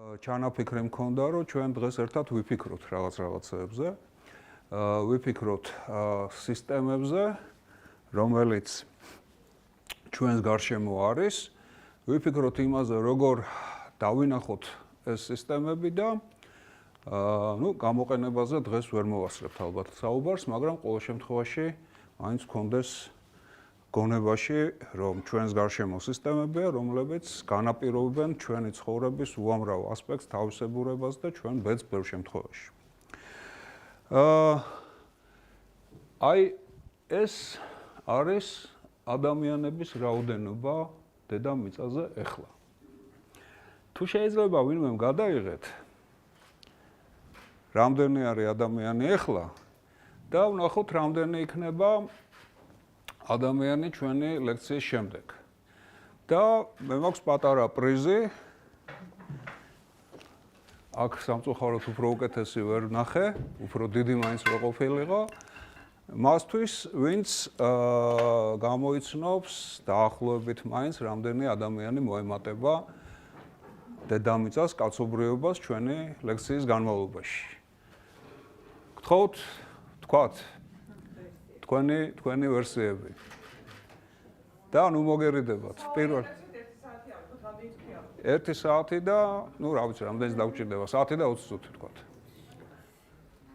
ჩანაფიქრი მქონდა, რომ ჩვენ დღეს ერთად ვიფიქროთ რაღაცებზე. ვიფიქროთ სისტემებზე, რომელიც ჩვენს გარშემო არის. ვიფიქროთ იმაზე, როგორ დავინახოთ ეს სისტემები და გამოყენებაზე დღეს ვერ მოვასწრებთ ალბათ საუბარს, მაგრამ ყოველ შემთხვევაში მაინც გქონდეს გონებაში, რომ ჩვენს გარშემო სისტემებია, რომლებიც განაპირობებენ ჩვენი ცხოვრების უამრავ ასპექტს, თავისებურებას და ჩვენ ბედს ბევრ შემთხვევაში. აი ეს არის ადამიანების რაოდენობა დედამიწაზე ეხლა. თუ შეიძლება ვინმემ გადაიღეთ რამდენი არის ადამიანი ეხლა და ვნახოთ რამდენი იქნება ადამიანი ჩვენი ლექციის შემდეგ. და მე მაქვს პატარა პრიზი. აქ სამწუხაროდ უფრო უკეთესი ვერ ვნახე, უფრო დიდი მაინც ვერ ყოფილიყო. მასთვის, ვინც გამოიცნობს დაახლოებით მაინც რამდენი ადამიანი მოემატება დედამიწას, კაცობრიობას ჩვენი ლექციის განმავლობაში. გთხოვთ, თქვათ თქვენი ვერსიები. და ნუ მოგერიდებათ. პირველ 1 საათი და, რა ვიცი, რამდენიც დაგჭირდება, საათი და 20 წუთი თქვათ.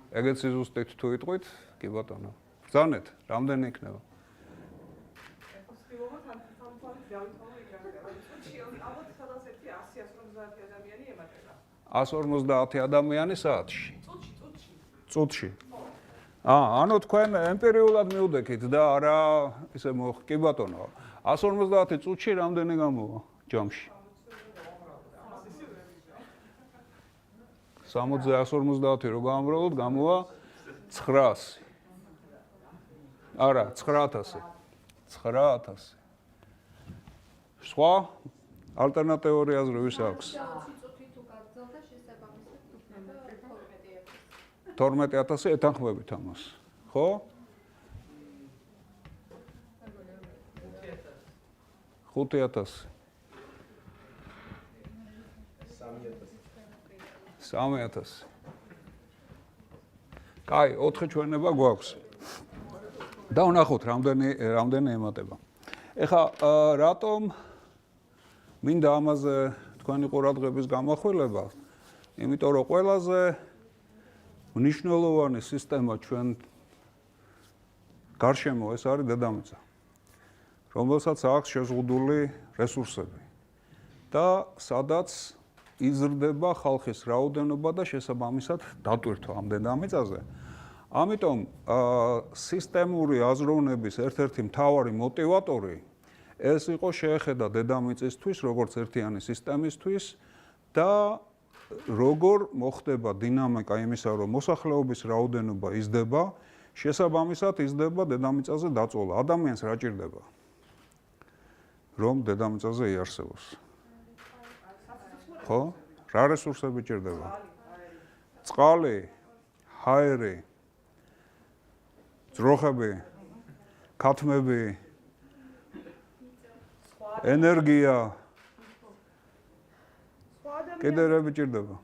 ეგეც ზუსტით თუ იტყვით, კი ბატონო. ბრძანეთ, რამდენი იქნება? 150 ადამიანი საათში. წუთში. ანუ თქვენ ემპირიულად მიუდექით და არა ისე კი ბატონო. 150 წუთში რამდენი გამოვა ჯამში? 60-ზე 150 რო გამრავლოთ, გამოვა 900. არა, 9000. 9000. სხვა ალტერნატიული აზრი ვის აქვს? 12000 ეთანხმებით ამას. ხო? 5000. 3000. კაი, 4 ჩვენება გვაქვს. და ვნახოთ რამდენი ემატება. ეხლა რატომ მინდა ამაზე თქვენი ყურადღების გამახვილება? იმიტომ რომ ყველაზე მნიშვნელოვანი სისტემა ჩვენ გარშემო ეს არის დედამიწა, რომელსაც აქვს შეზღუდული რესურსები და სადაც იზრდება ხალხის რაოდენობა და შესაბამისად დატვირთვა ამ დედამიწაზე. ამიტომ სისტემური აზროვნების ერთ-ერთი მთავარი მოტივატორი ეს იყო შეეხედა დედამიწისთვის, როგორც ერთიანი სისტემისთვის და როგორ მოხდება დინამიკა იმისა, რომ მოსახლეობის რაოდენობა იზრდება, შესაბამისად იზრდება დედამიწაზე დაწოლა. ადამიანს რა ჭირდება? რომ დედამიწაზე იარსებოს. ხო? რა რესურსები ჭირდება? წყალი, ჰაერი, ძროხები, ქათმები, ენერგია. კიდე რები ჭირდება?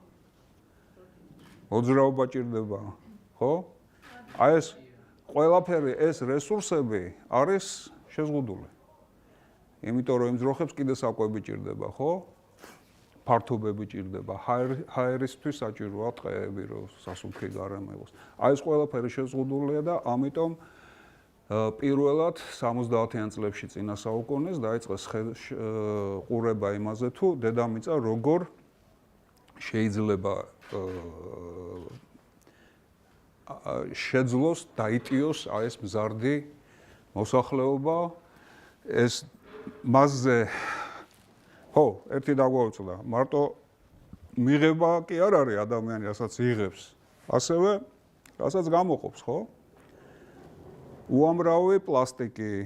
მოძრაობა ჭირდება, ხო? აი ეს ყველაფერი ეს რესურსები არის შეზღუდული. იმიტომ რომ იმ ძროხებს კიდე საკვები ჭირდება, ხო? ფართობები ჭირდება, ჰაერისთვის საჭიროა ტყეები, რომ სასუნთქი გარემო იყოს. აი ეს ყველაფერი შეზღუდულია და ამიტომ პირველად 70-იან წლებში წინა საუკუნეს დაიწყეს ყურება იმაზე, თუ დედამიწა როგორ შეიძლება შეძლოს დაიტიოს აი ეს მზარდი მოსახლეობა, ეს მასზე ხო, ერთი დაგვაუწყდა, მარტო მიღება კი არ არის ადამიანი, რასაც იღებს, ასევე რასაც გამოყოფს, ხო? უამრავი პლასტიკი,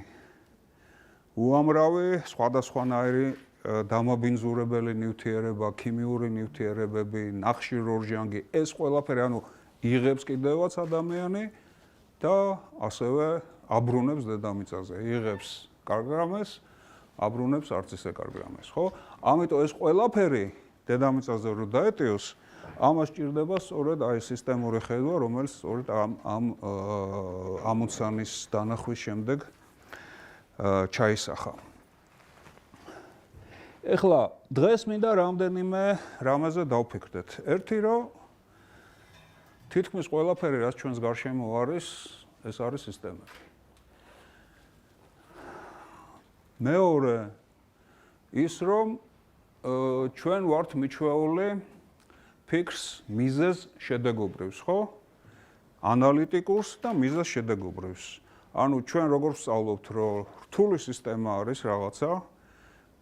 უამრავი სხვადასხვანაირი დამაბინძურებელი ნივთიერება, ქიმიური ნივთიერებები, ნახშირორჟანგი, ეს ყველაფერი, ანუ იღებს კიდევაც ადამიანი და ასევე აბრუნებს დედამიწაზე, იღებს კარგ რამეს, აბრუნებს არც ისე კარგ რამეს, ხო? ამიტომ ეს ყველაფერი დედამიწაზე რო დაეტიოს, ამას ჭირდება სწორედ აი სისტემური ხედვა, რომელიც სწორედ ამ ამოცანის დანახვის შემდეგ ჩაისახა. ეხლა დღეს მინდა რამდენიმე რამაზე დავფიქრდეთ. ერთი რომ თითქმის ყველაფერი რაც ჩვენს გარშემო არის, ეს არის სისტემები. მეორე ის რომ ჩვენ ვართ მიჩვეული ფიქრს მიზეზ შედეგობრივს, ხო? ანალიტიკურს და მიზეზ შედეგობრივს. ანუ ჩვენ როგორ ვსწავლობთ, რომ რთული სისტემა არის რაღაცა,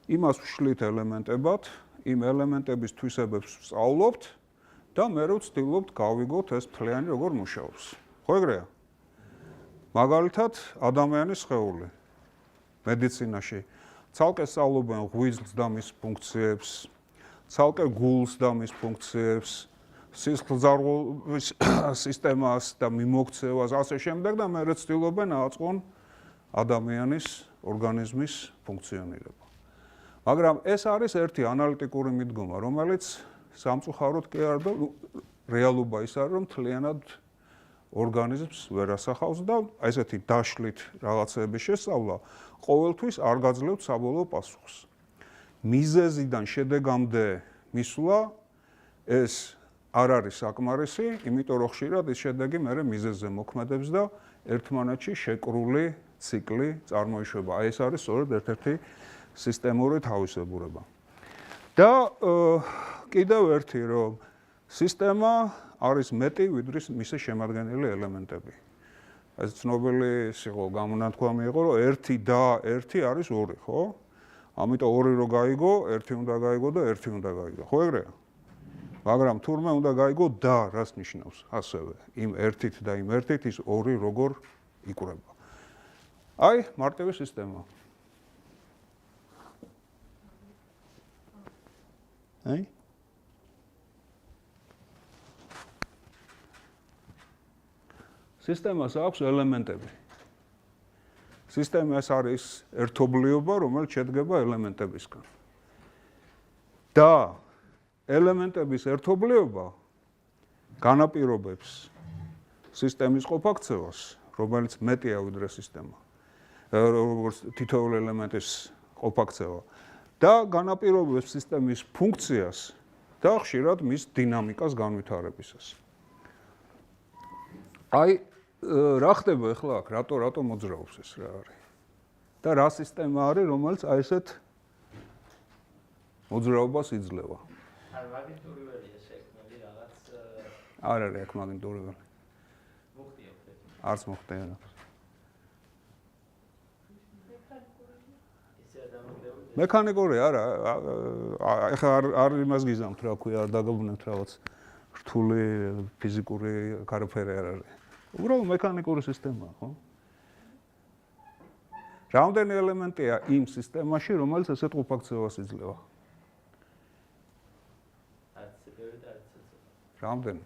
იმას ვშლით ელემენტებად, იმ ელემენტების თვისებებს ვსწავლობთ და მე ვცდილობთ გავიგოთ ეს მთლიანი როგორ მუშაობს. ხო ეგრეა? მაგალითად, ადამიანის სხეული მედიცინაში ცალკე სწავლობენ ღვიძლს და მის ფუნქციებს, ცალკე გულს და მის ფუნქციებს, სისხლძარღვების სისტემას და მიმოქცევას, ასე შემდეგ და მე ვცდილობენ აწყონ ადამიანის ორგანიზმის ფუნქციონირება. მაგრამ ეს არის ერთი ანალიტიკური მიდგომა, რომელიც სამწუხაროდ კი არ და რეალობა ის არის, რომ მთლიანად ორგანიზმს ვერ ასახავს და ესეთი დაშლით რაღაცების შესწავლა ყოველთვის არ გაძლევთ საბოლოო პასუხს. მიზეზიდან შედეგამდე მისვლა ეს არ არის საკმარისი, იმიტომ რომ ხშირად ის შედეგი მერე მიზეზზე მოქმედებს და ერთმანეთში შეკრული ციკლი წარმოიშვება. აი ეს არის სწორედ ერთ-ერთი სისტემური თავისებურება. და კიდევ ერთი რომ სისტემა არის მეტი ვიდრე მისი შემადგენელი ელემენტები. ეს ცნობილი იყო გამონათქვამი იყო რომ 1 და 1 არის 2, ხო? ამიტომ 2 რო გაიგო, 1 უნდა გაიგო და 1 უნდა გაიგო. ხო ეგრეა? მაგრამ თურმე უნდა გაიგო და რას ნიშნავს ასევე. იმ 1-ით და იმ 1-ით ის 2 როგორ იკვრება. აი, მარტივი სისტემა. აი სისტემას აქვს ელემენტები. სისტემას არის ერთობლიობა, რომელიც შედგება ელემენტებისგან. და ელემენტების ერთობლიობა განაპირობებს სისტემის ყოფაქცევას, რომელიც მეტია ვიდრე სისტემა. როგორც თითოეული ელემენტის ყოფაქცევა და განაპირობებს სისტემის ფუნქციას და ხშირად მის დინამიკას განვითარებისას. აი რა ხდება ახლა აქ, რატო მოძრაობს ეს რა არის? და რა სისტემა არის, რომელიც აი ესეთ მოძრაობას იძლევა? არ მაგნიტური ველია შექმნილი რაღაც არ არის აქ მაგნიტური ველი. მოხდია ხო? არც მოხდია რა. მექანიკური არა, ეხლა არ იმას გიზამთ რა ქვია, არ დაგაბრუნებთ რაღაც რთული ფიზიკური გარაფერი არ არის. უბრალოდ მექანიკური სისტემაა, ხო? რამდენი ელემენტია იმ სისტემაში, რომელიც ესეთ ყოფაქცევას იძლევა? რამდენი?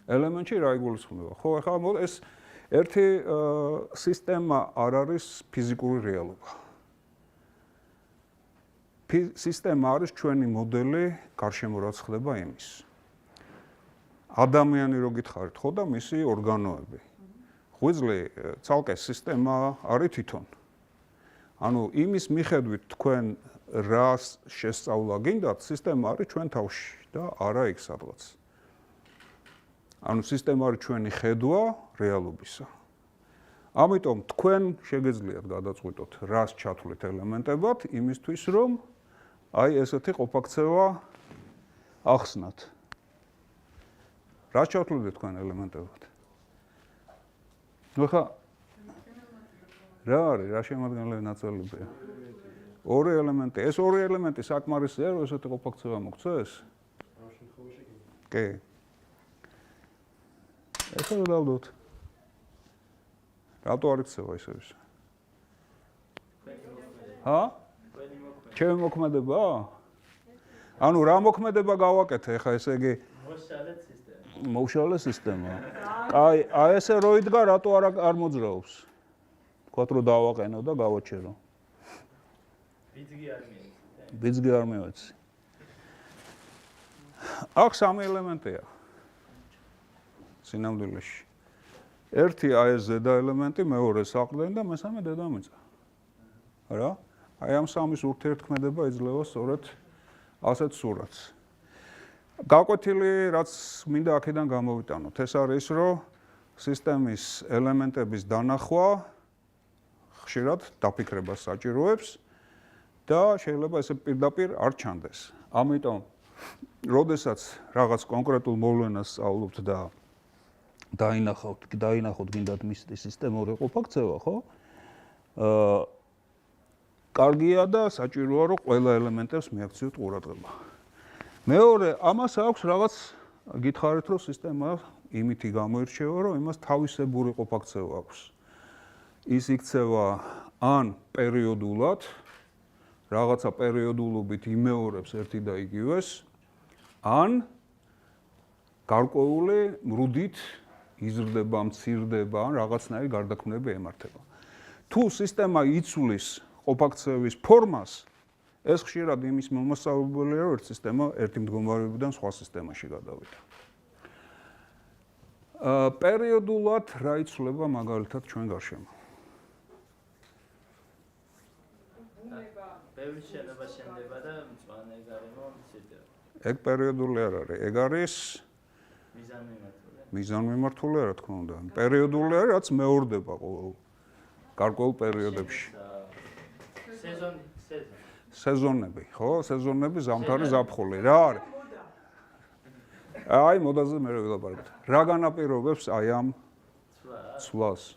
ელემენტში რა იგულისხმება? ხო, ახლა ეს ერთი სისტემა არ არის ფიზიკური რეალობა. სისტემა არის ჩვენი მოდელი გარშემო რაც ხდება იმის. ადამიანი რო გითხარით, ხო და მისი ორგანოები. ღვიძლი ცალკე სისტემა არის თვითონ. ანუ იმის მიხედვით თქვენ რას შესწავლა გინდათ, სისტემა არის ჩვენ თავში და არა იქ სადღაც. ანუ სისტემა არის ჩვენი ხედვა რეალობისა. ამიტომ თქვენ შეგეძლიათ გადაწყვიტოთ, რას ჩათვლით ელემენტებად, იმისთვის რომ აი ესეთი ყოფაქცევა ახსნათ. რას ჩათვლით თქვენ ელემენტებად? ნუ ხა რა არის, რა შემადგენელი ნაწილებია? 2 ელემენტი. ეს 2 ელემენტი საკმარისია, რომ ესეთი ყოფაქცევა მოგცეს? ამ შემთხვევაში კი. კი. ეხლა რა დავდოთ? რატო არ იქცევა ისე ის? ჰა? ჩემი მოქმედება? ანუ რა მოქმედება გავაკეთე ახლა ესე იგი? მოშალეთ სისტემა. მოუშალე სისტემა. აი, აი ესე რო იდგა, რატო არ მოძრაობს? თქვათ რომ დავაყენო და გავაჩერო. ბიძგი არ მიეცი. ბიძგი არ მივეცი. აქ სამი ელემენტია. სინამდვილეში. ერთი აი ეს ზედა ელემენტი, მეორე საყრდენი და მესამე დედამიწა. რა? აი ამ სამის ურთიერთქმედება იძლევა სწორედ ასეთ სურათს. გაკვეთილი რაც მინდა აქედან გამოვიტანოთ, ეს არის რომ სისტემის ელემენტების დანახვა ხშირად დაფიქრებას საჭიროებს და შეიძლება ესე პირდაპირ არ ჩანდეს. ამიტომ, როდესაც რაღაც კონკრეტულ მოვლენას სწავლობთ და დაინახავთ გინდათ მის სისტემური ყოფა-ქცევა, ხო? კარგია და საჭიროა რომ ყველა ელემენტებს მიაქციოთ ყურადღება. მეორე, ამას აქვს რაღაც გითხარით რომ სისტემა იმითი გამოირჩევა, რომ იმას თავისებური ყოფა-ქცევა აქვს. ის იქცევა ან პერიოდულად, რაღაცა პერიოდულობით იმეორებს ერთი და იგივეს, ან გარკვეული მრუდით იზრდება, მცირდება, ან რაღაცნაირი გარდაქმნები ემართება. თუ სისტემა იცვლის ყოფა-ქცევის ფორმას, ეს ხშირად იმის მომასწავლებელია, რომ ერთი სისტემა ერთი მდგომარეობიდან სხვა სისტემაში გადავიდა. პერიოდულად რა იცვლება მაგალითად ჩვენ გარშემო? ბევრი შენობა შენდება და მწვანე გარემო მცირდება. ეგ პერიოდული არ არის, ეგ არის მიზანმიმართული. მიზანმიმართული, რა თქმა უნდა. პერიოდული არის, რაც მეორდება გარკვეულ პერიოდებში. სეზონები, ხო? სეზონები, ზამთარი, ზაფხული. რა არის? აი, მოდაზე მე ვილაპარაკებ. რა განაპირობებს აი ამ ცვლას?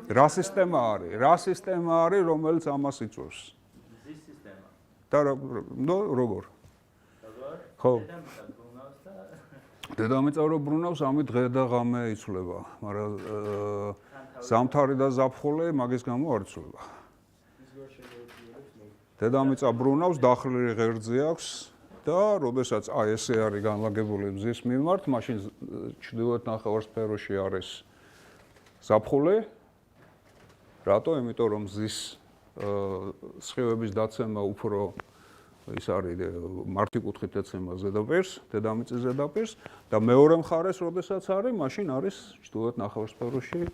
რა სისტემა არის? რა სისტემა არის, რომელიც ამას იწვევს? მზის სისტემა. და როგორ? როგორ? ხო. დედამიწა ბრუნავს და დედამიწა რო ბრუნავს, ამით დღე და ღამე იცვლება, მაგრამ ზამთარი და ზაფხული მაგის გამო არ იცვლება. დედამიწა ბრუნავს, დახრილი ღერძი აქვს და როდესაც აი ესე არის განლაგებული მზის მიმართ, მაშინ ჩრდილოეთ ნახევარსფეროში არის ზაფხული. რატო? იმიტომ რომ მზის სხივების დაცემა უფრო ის არის მარტი კუთხით ეცემა ზედაპირს, დედამიწის ზედაპირს და მეორე მხარეს, როდესაც არის, მაშინ არის ჩრდილოეთ ნახევარსფეროში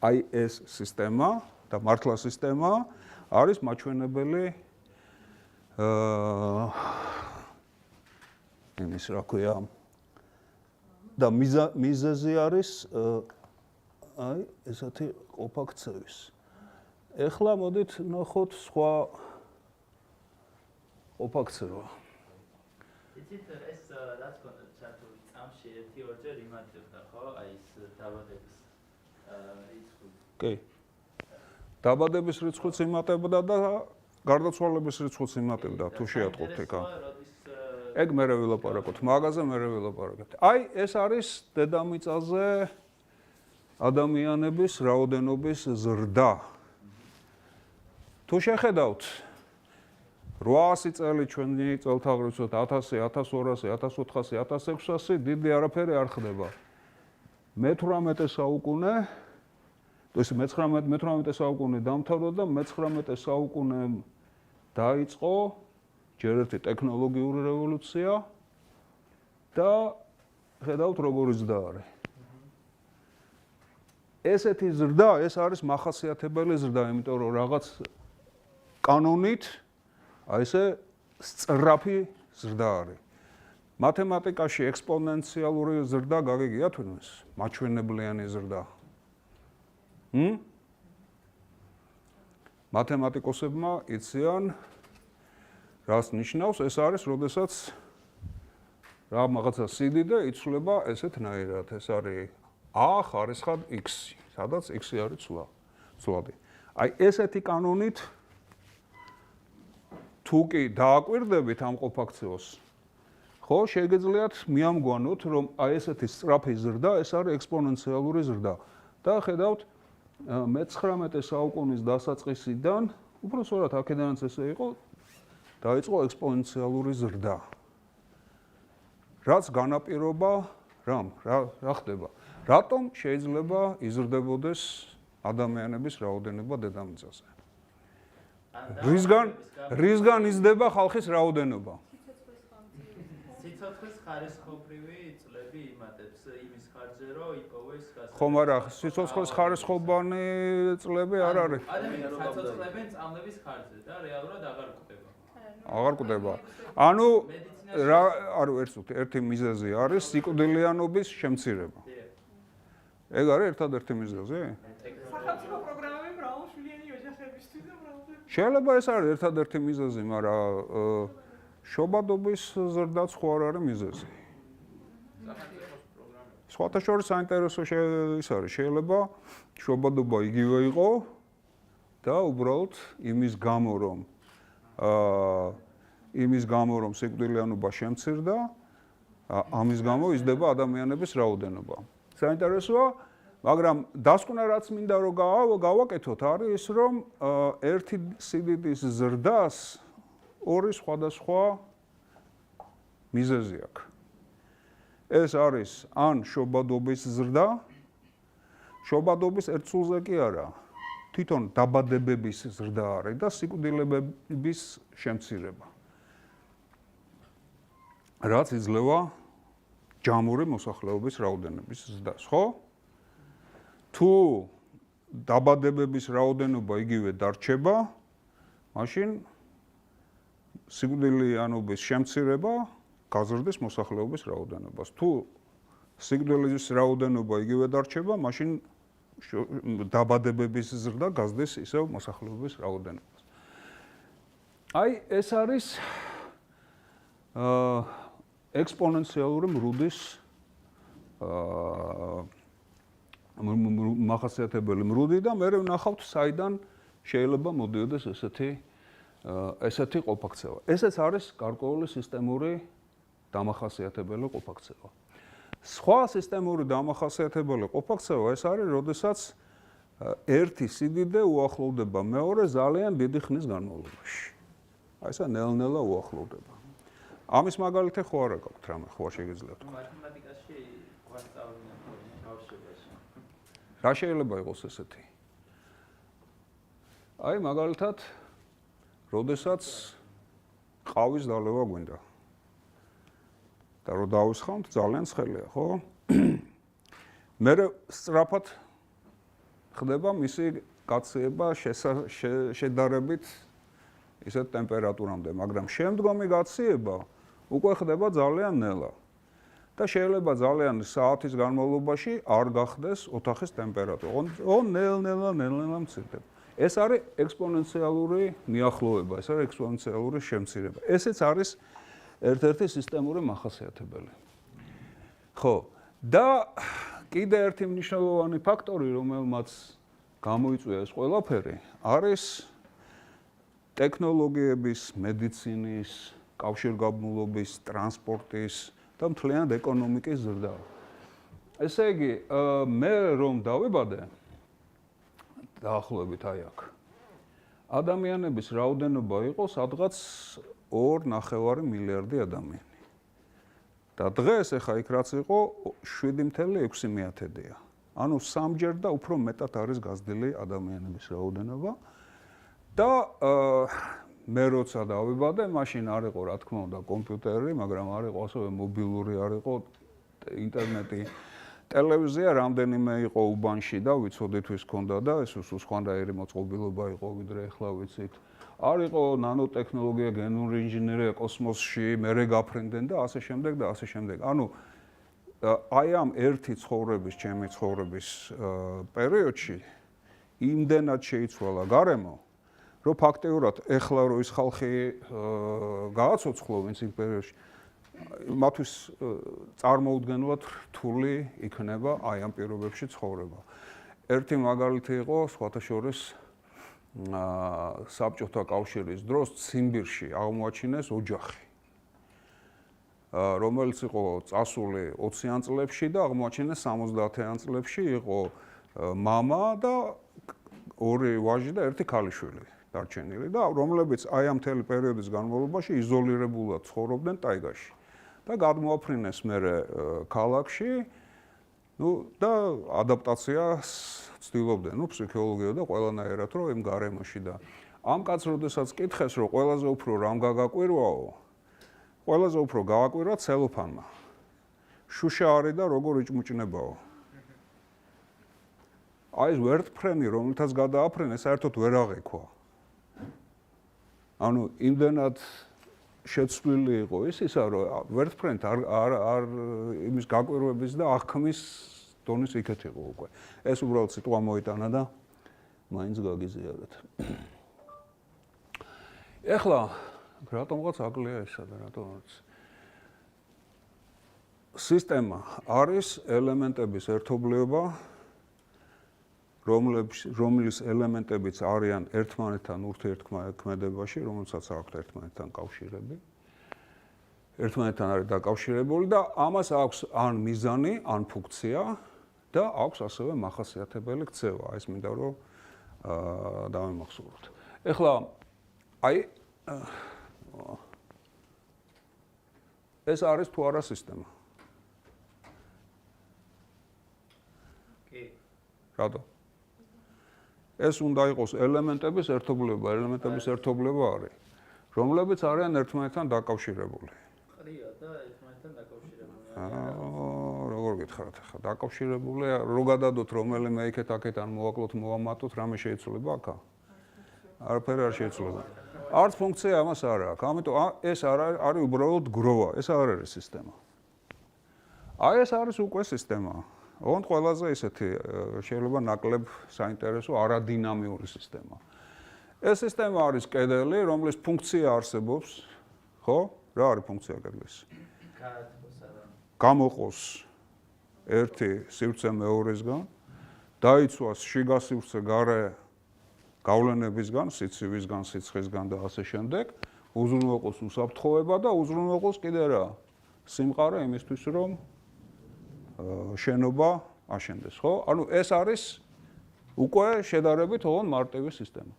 აი ეს სისტემა და მართლა სისტემა არის მაჩვენებელი იმის რა ქვია და მიზეზი არის აი ესეთი ყოფა-ქცევის. ეხლა მოდით ნახოთ სხვა ყოფა-ქცევა. იცით ეს რაც კონდა ჩართული წამში 1-2 იმართებდა, ხო? აი ეს დაბადების რიცხვი. კი. დაბადების რიცხვიც იმატებდა და გარდაცვალების რიცხვიც იმატებდა, თუ შეატყობთ ეკა. ეგ მერე ვილაპარაკოთ, მაგაზე მერე ვილაპარაკებთ. აი, ეს არის დედამიწაზე ადამიანების რაოდენობის ზრდა. თუ შეხედავთ 800 წელი ჩვენი წელთაღრიცხვით 1000, 1200, 1400, 1600 დიდი არაფერი არ ხდება. მე-18 საუკუნე, ეს მე-18 საუკუნე დამთავრდა და მე-19 საუკუნემ დაიწყო ჯერ ერთი ტექნოლოგიური რევოლუცია და ხედავთ როგორი ზრდა არის. ესეთი ზრდა, ეს არის მახასიათებელი ზრდა, იმიტომ რომ რაღაც კანონით აი ესე სწრაფი ზრდა არის. მათემატიკაში ექსპონენციალური ზრდა გაგიგიათ ვინმეს? მაჩვენებლიანი ზრდა. მათემატიკოსებმა იციან რას ნიშნავს, ეს არის, როდესაც რაღაცა სიდიდე იცვლება ესეთნაირად, ეს არის a ხარისხად x, სადაც x არის ცვლადი. აი ესეთი კანონით თუ კი დააკვირდებით ამ ყოფა-ქცევას, ხო, შეგეძლიათ მიამგვანოთ, რომ აი ესეთი სწრაფი ზრდა, ეს არის ექსპონენციალური ზრდა. და ხედავთ მე-19 საუკუნის დასაწყისიდან, უბრალოდ აქედანაც ესე იყო, დაიწყო ექსპონენციალური ზრდა. რაც განაპირობა რა ხდება? რატომ შეიძლება იზრდებოდეს ადამიანების რაოდენობა დედამიწაზე? რისგან იზრდება ხალხის რაოდენობა? სიცოცხლის ხარისხობრივი წლები იმატებს იმის ხარჯზე, რომ იპოვეს გასაგები. ხომ არა, სიცოცხლის ხარისხობანი წლები არ არის. ადამიანს სიცოცხლებენ წამლების ხარჯზე და რეალურად აღარ გვხვდება. აღარ გვხვდება. ანუ ერთი მიზეზი არის სიკვდილიანობის შემცირება. ეგ არის ერთადერთი მიზეზი? სახელმწიფო პროგრამები მრავალშვილიანი ოჯახებისთვის და შეიძლება ეს არის ერთადერთი მიზეზი, მაგრამ შობადობის ზრდაც ხო არ არის მიზეზი. სხვათა შორის საინტერესო ის არის, შეიძლება შობადობა იგივე იყო და უბრალოდ იმის გამო რომ სიკვდილიანობა შემცირდა, ამის გამო იზრდება ადამიანების რაოდენობა. საინტერესოა, მაგრამ დასკვნა რაც მინდა რომ გავაკეთოთ არის ის, რომ ერთი სიდიდის ზრდას ორი სხვადასხვა მიზეზი აქვს. ეს არის ან შობადობის ზრდა, შობადობის ერთ წულზე კი არა, თვითონ დაბადებების ზრდა არის და სიკვდილების შემცირება. რაც იძლევა ჯამური მოსახლეობის რაოდენობის ზრდას, ხო? თუ დაბადებების რაოდენობა იგივე დარჩება, მაშინ სიკვდილიანობის შემცირება გაზრდის მოსახლეობის რაოდენობას. თუ სიკვდილის რაოდენობა იგივე დარჩება, მაშინ დაბადებების ზრდა გაზრდის ისევ მოსახლეობის რაოდენობას. აი ეს არის ექსპონენციალური მრუდის მახასიათებელი მრუდი და მე ვნახავთ საიდან შეიძლება მოდიოდეს ესეთი ყოფაქცევა. ესეც არის გარკვეული სისტემური დამახასიათებელი ყოფაქცევა. სხვა სისტემური დამახასიათებელი ყოფაქცევა ეს არის, როდესაც ერთი სიდიდე უახლოვდება მეორე ძალიან დიდი ხნის განმავლობაში. აი ესა ნელ-ნელა უახლოვდება. ამის მაგალითი ხო არა გაქვთ რამე, ხო შეგიძლიათ თქვა. მათემატიკაში ვასწავლინე ბავშვობაში. რა შეიძლება იყოს ესეთი? აი მაგალითად, როდესაც ყავის დალევა გვინდა. და რო დავისხამთ, ძალიან ცხელია, ხო? მე სწრაფად ხდება მისი გაცეება შედარებით ისეთ ტემპერატურამდე, მაგრამ შემდგომი გაციება უკვე ხდება ძალიან ნელა. და შეიძლება ძალიან საათის განმავლობაში არ გახდეს ოთახის ტემპერატურა. ნელ-ნელა მცირდება. ეს არის ექსპონენციალური მიახლოება, ეს არის ექსპონენციალური შემცირება. ესეც არის ერთ-ერთი სისტემური მახასიათებელი. ხო, და კიდე ერთი მნიშვნელოვანი ფაქტორი, რომელმაც გამოიწვია ეს ყველაფერი, არის ტექნოლოგიების, მედიცინის, კავშირგაბმულობის, ტრანსპორტის და მთლიანად ეკონომიკის ზრდა. ესე იგი, მე რომ დავიბადე დაახლოებით აი აქ. ადამიანების რაოდენობა იყო სადღაც 2.5 მილიარდი ადამიანი. და დღეს ახლა იქ რაც იყო 7.6-დია. ანუ სამჯერ და უფრო მეტად არის გაზრდილი ადამიანების რაოდენობა. და მე როცა დავიბადე, მაშინ არ იყო რა თქმა უნდა კომპიუტერი, მაგრამ არ იყო ასევე მობილური, არ იყო ინტერნეტი, ტელევიზია რამდენიმე იყო უბანში და ვიცოდით ვის ჰქონდა და ეს სხვანაირი მოწყობილობა იყო ვიდრე ახლა ვიცით. არ იყო ნანოტექნოლოგია, გენური ინჟინერია კოსმოსში, მერე გაფრინდნენ და ასე შემდეგ და ასე შემდეგ. ანუ აი ამ ერთი ცხოვრების, ჩემი ცხოვრების პერიოდში იმდენად შეიცვალა გარემო, რომ ფაქტიურად ეხლა რო ის ხალხი გააცოცხლო ვინც იმ პერიოდში მათთვის წარმოუდგენლად რთული იქნება აი ამ პირობებში ცხოვრება. ერთი მაგალითი იყო სხვათა შორის საბჭოთა კავშირის დროს ციმბირში აღმოაჩინეს ოჯახი, რომელიც იყო წასული 20-იან წლებში და აღმოაჩინეს 70-იან წლებში, იყო მამა და ორი ვაჟი და ერთი ქალიშვილი დარჩენილი და რომლებიც აი ამ მთელი პერიოდის განმავლობაში იზოლირებულად ცხოვრობდნენ ტაიგაში. და გადმოაფრინეს მერე ქალაქში, და ადაპტაციას ცდილობდნენ, ფსიქოლოგია და ყველანაირად რომ იმ გარემოში და ამ კაცს როდესაც კითხეს, რომ ყველაზე უფრო რამ გაგაკვირვაო, ყველაზე უფრო გავაკვირვა ცელოფანმა. შუშა არის და როგორ იჭმუჭნებაო. აი ეს ვერტფრენი, რომელთაც გადააფრენე, საერთოდ ვერ აღიქვა. ანუ იმდენად შეცვლილი იყო ისა, რომ ვერტფრენთ არ იმის გაკვირვების და აღქმის დონის იქეთ იყო უკვე. ეს უბრალოდ სიტყვა მოიტანა და მაინც გაგიზიარეთ. ეხლა რატომღაც აკლია ესა და რატომღაც სისტემა არის ელემენტების ერთობლიობა, რომლის ელემენტებიც არიან ერთმანეთთან ურთიერთქმედებაში, რომელსაც აქვთ ერთმანეთთან კავშირები. ერთმანეთთან არის დაკავშირებული და ამას აქვს ან მიზანი, ან ფუნქცია და აქვს ასევე მახასიათებელი ქცევა. ეს მინდა რომ დავიმახსოვროთ. ეხლა აი ეს არის თუ არა სისტემა? კი. რატო? ეს უნდა იყოს ელემენტების ერთობლიობა, ელემენტების ერთობლიობა არის, რომლებიც არიან ერთმანეთთან დაკავშირებული. ყრია და ერთმანეთთან დაკავშირებული. როგორ გითხრათ ახლა, დაკავშირებული, რო გადადოთ რომელიმე იქეთ-აქეთ ან მოვაკლოთ, მოვამატოთ, რამე შეიძლება აქა? არაფერი არ შეიძლება. არც ფუნქცია ამას არ აქვს. ამიტომ ეს არის უბრალოდ გროვა, ეს არ არის სისტემა. აი ეს არის უკვე სისტემა. ოღონდ ყველაზე ისეთი შეიძლება ნაკლებ საინტერესო არადინამიური სისტემა. ეს სისტემა არის კედელი, რომლის ფუნქცია არსებობს, ხო? რა არის ფუნქცია კედლის? გამოყოს ერთი სივრცე მეორესგან, დაიცვას შიგა სივრცე გარე გავლენებისგან, სიცივისგან, სიცხისგან და ასე შემდეგ, უზრუნველყოს უსაფრთხოება და უზრუნველყოს კიდე რა? სიმყარე იმისთვის, რომ შენობა აშენდეს, ხო? ანუ ეს არის უკვე შედარებით ოღონდ მარტივი სისტემა.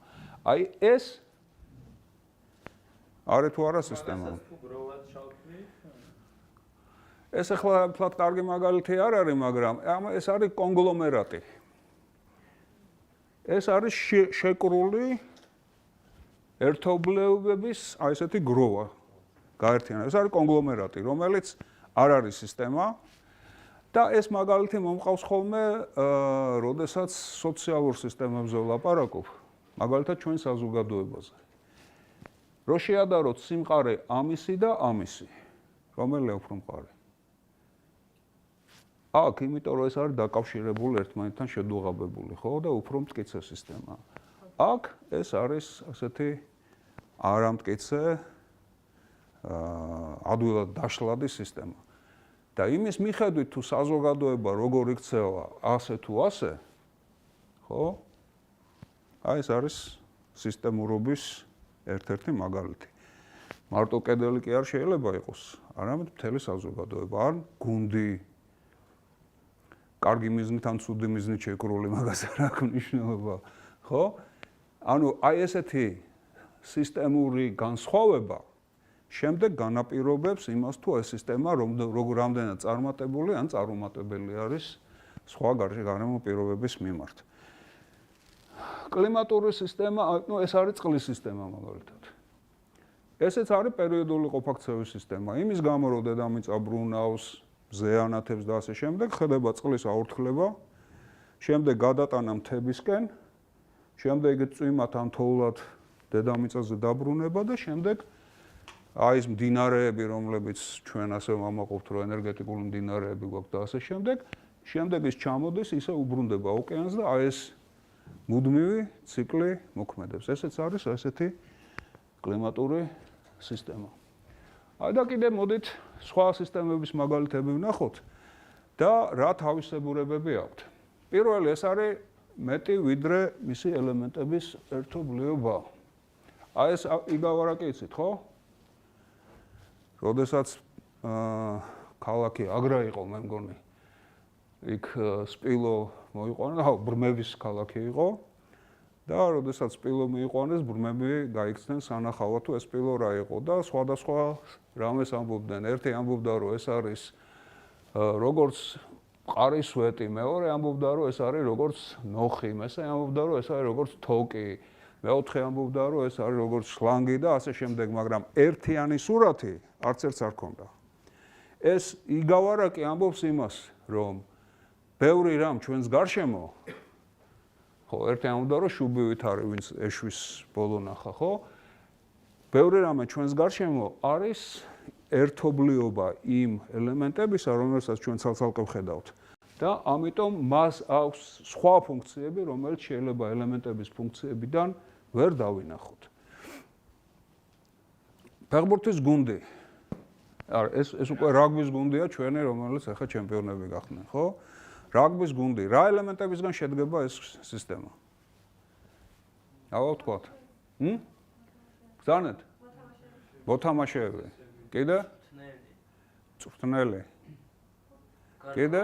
აი ეს არის თუ არა სისტემა? ეს ახლა ფლატ კარგი მაგალითი არ არის, მაგრამ ეს არის კონგლომერატი. ეს არის შეკრული ერთობლიობების აი ესეთი გროვა, გაერთიანება. ეს არის კონგლომერატი, რომელიც არ არის სისტემა. და ეს მაგალითი მომყავს ხოლმე, როდესაც სოციალურ სისტემებზე ვლაპარაკობ, მაგალითად ჩვენ საზოგადოებაზე. რო შეადაროთ სიმყარე ამისი და ამისი, რომელია უფრო მყარი? აქ, იმიტომ რომ ეს არის დაკავშირებული ერთმანეთთან შედუღაბებული, ხო, და უფრო მტკიცე სისტემაა. აქ ეს არის ასეთი არამტკიცე, ადვილად დაშლადი სისტემა. და იმის მიხედვით თუ საზოგადოება როგორ იქცევა ასე თუ ასე, ხო? აი ეს არის სისტემურობის ერთ-ერთი მაგალითი. მარტო კედელი კი არ შეიძლება იყოს, არამედ მთელი საზოგადოება, ან გუნდი, კარგი მიზნით ან ცუდი მიზნით შეკრული, მაგას არ აქვს მნიშვნელობა, ხო? ანუ აი ესეთი სისტემური განსხვავება შემდეგ განაპირობებს იმას, თუ ეს სისტემა რამდენად წარმატებული ან წარუმატებელი არის სხვა გარემო პირობების მიმართ. კლიმატური სისტემა, ну ეს არის წყლის სისტემა მაგალითად. ესეც არის პერიოდული ყოფაქცევის სისტემა. იმის გამო, რომ დედამიწა ბრუნავს, ზეანათებს და ასე შემდეგ, ხდება წყლის აურთქლება, შემდეგ გადატანა მთებისკენ, შემდეგ წვიმად ან თოვლად დედამიწაზე დაბრუნება და შემდეგ აი ეს მდინარეები, რომლებიც ჩვენ ასე ვამაყობთ, რომ ენერგეტიკული მდინარეები გვაქვს და ასე შემდეგ, შემდეგ ის ჩამოდის, ისე უბრუნდება ოკეანეს და აი ეს მუდმივი ციკლი მოქმედებს. ესეც არის ესეთი კლიმატური სისტემა. აი და კიდე მოდით სხვა სისტემების მაგალითები ვნახოთ და რა თავისებურებები აქვთ. პირველი ეს არის მეტი ვიდრე მისი ელემენტების ერთობლიობა. აი ეს იგავარაკი იცით, ხო? როდესაც ქალაქი აგრა იყო, მე მგონი, იქ სპილო მოიყვანა, ბრმების ქალაქი იყო და როდესაც სპილო მოიყვანეს, ბრმები გაიქცნენ სანახავად, თუ ეს სპილო რა იყო და სხვადასხვა რამეს ამბობდნენ. ერთი ამბობდა, რომ ეს არის როგორც ყარისვეტი, მეორე ამბობდა, რომ ეს არის როგორც ნოხი, მესამე ამბობდა, რომ ეს არის როგორც თოკი მეოთხე ამბობდა, რომ ეს არის როგორც შლანგი და ასე შემდეგ, მაგრამ ერთიანი სურათი არც ერთს არ ქონდა. ეს იგავარაკი ამბობს იმას, რომ ბევრი რამ ჩვენს გარშემო, ხო, ერთი ამბობდა, რომ შუბივით არის, ვინც ეშვის ბოლო ნახა, ხო? ბევრი რამე ჩვენს გარშემო არის ერთობლიობა იმ ელემენტებისა, რომელსაც ჩვენ ცალ-ცალკე ვხედავთ. და ამიტომ მას აქვს სხვა ფუნქციები, რომელიც შეიძლება ელემენტების ფუნქციებიდან ვერ დავინახოთ. ფეხბურთის გუნდი. ეს უკვე რაგბის გუნდია ჩვენი, რომელიც ახლა ჩემპიონები გახდნენ, ხო? რაგბის გუნდი. რა ელემენტებისგან შედგება ეს სისტემა? აუ თქვათ. გზანეთ? მოთამაშეები. კიდე? წვრთნელი. კიდე?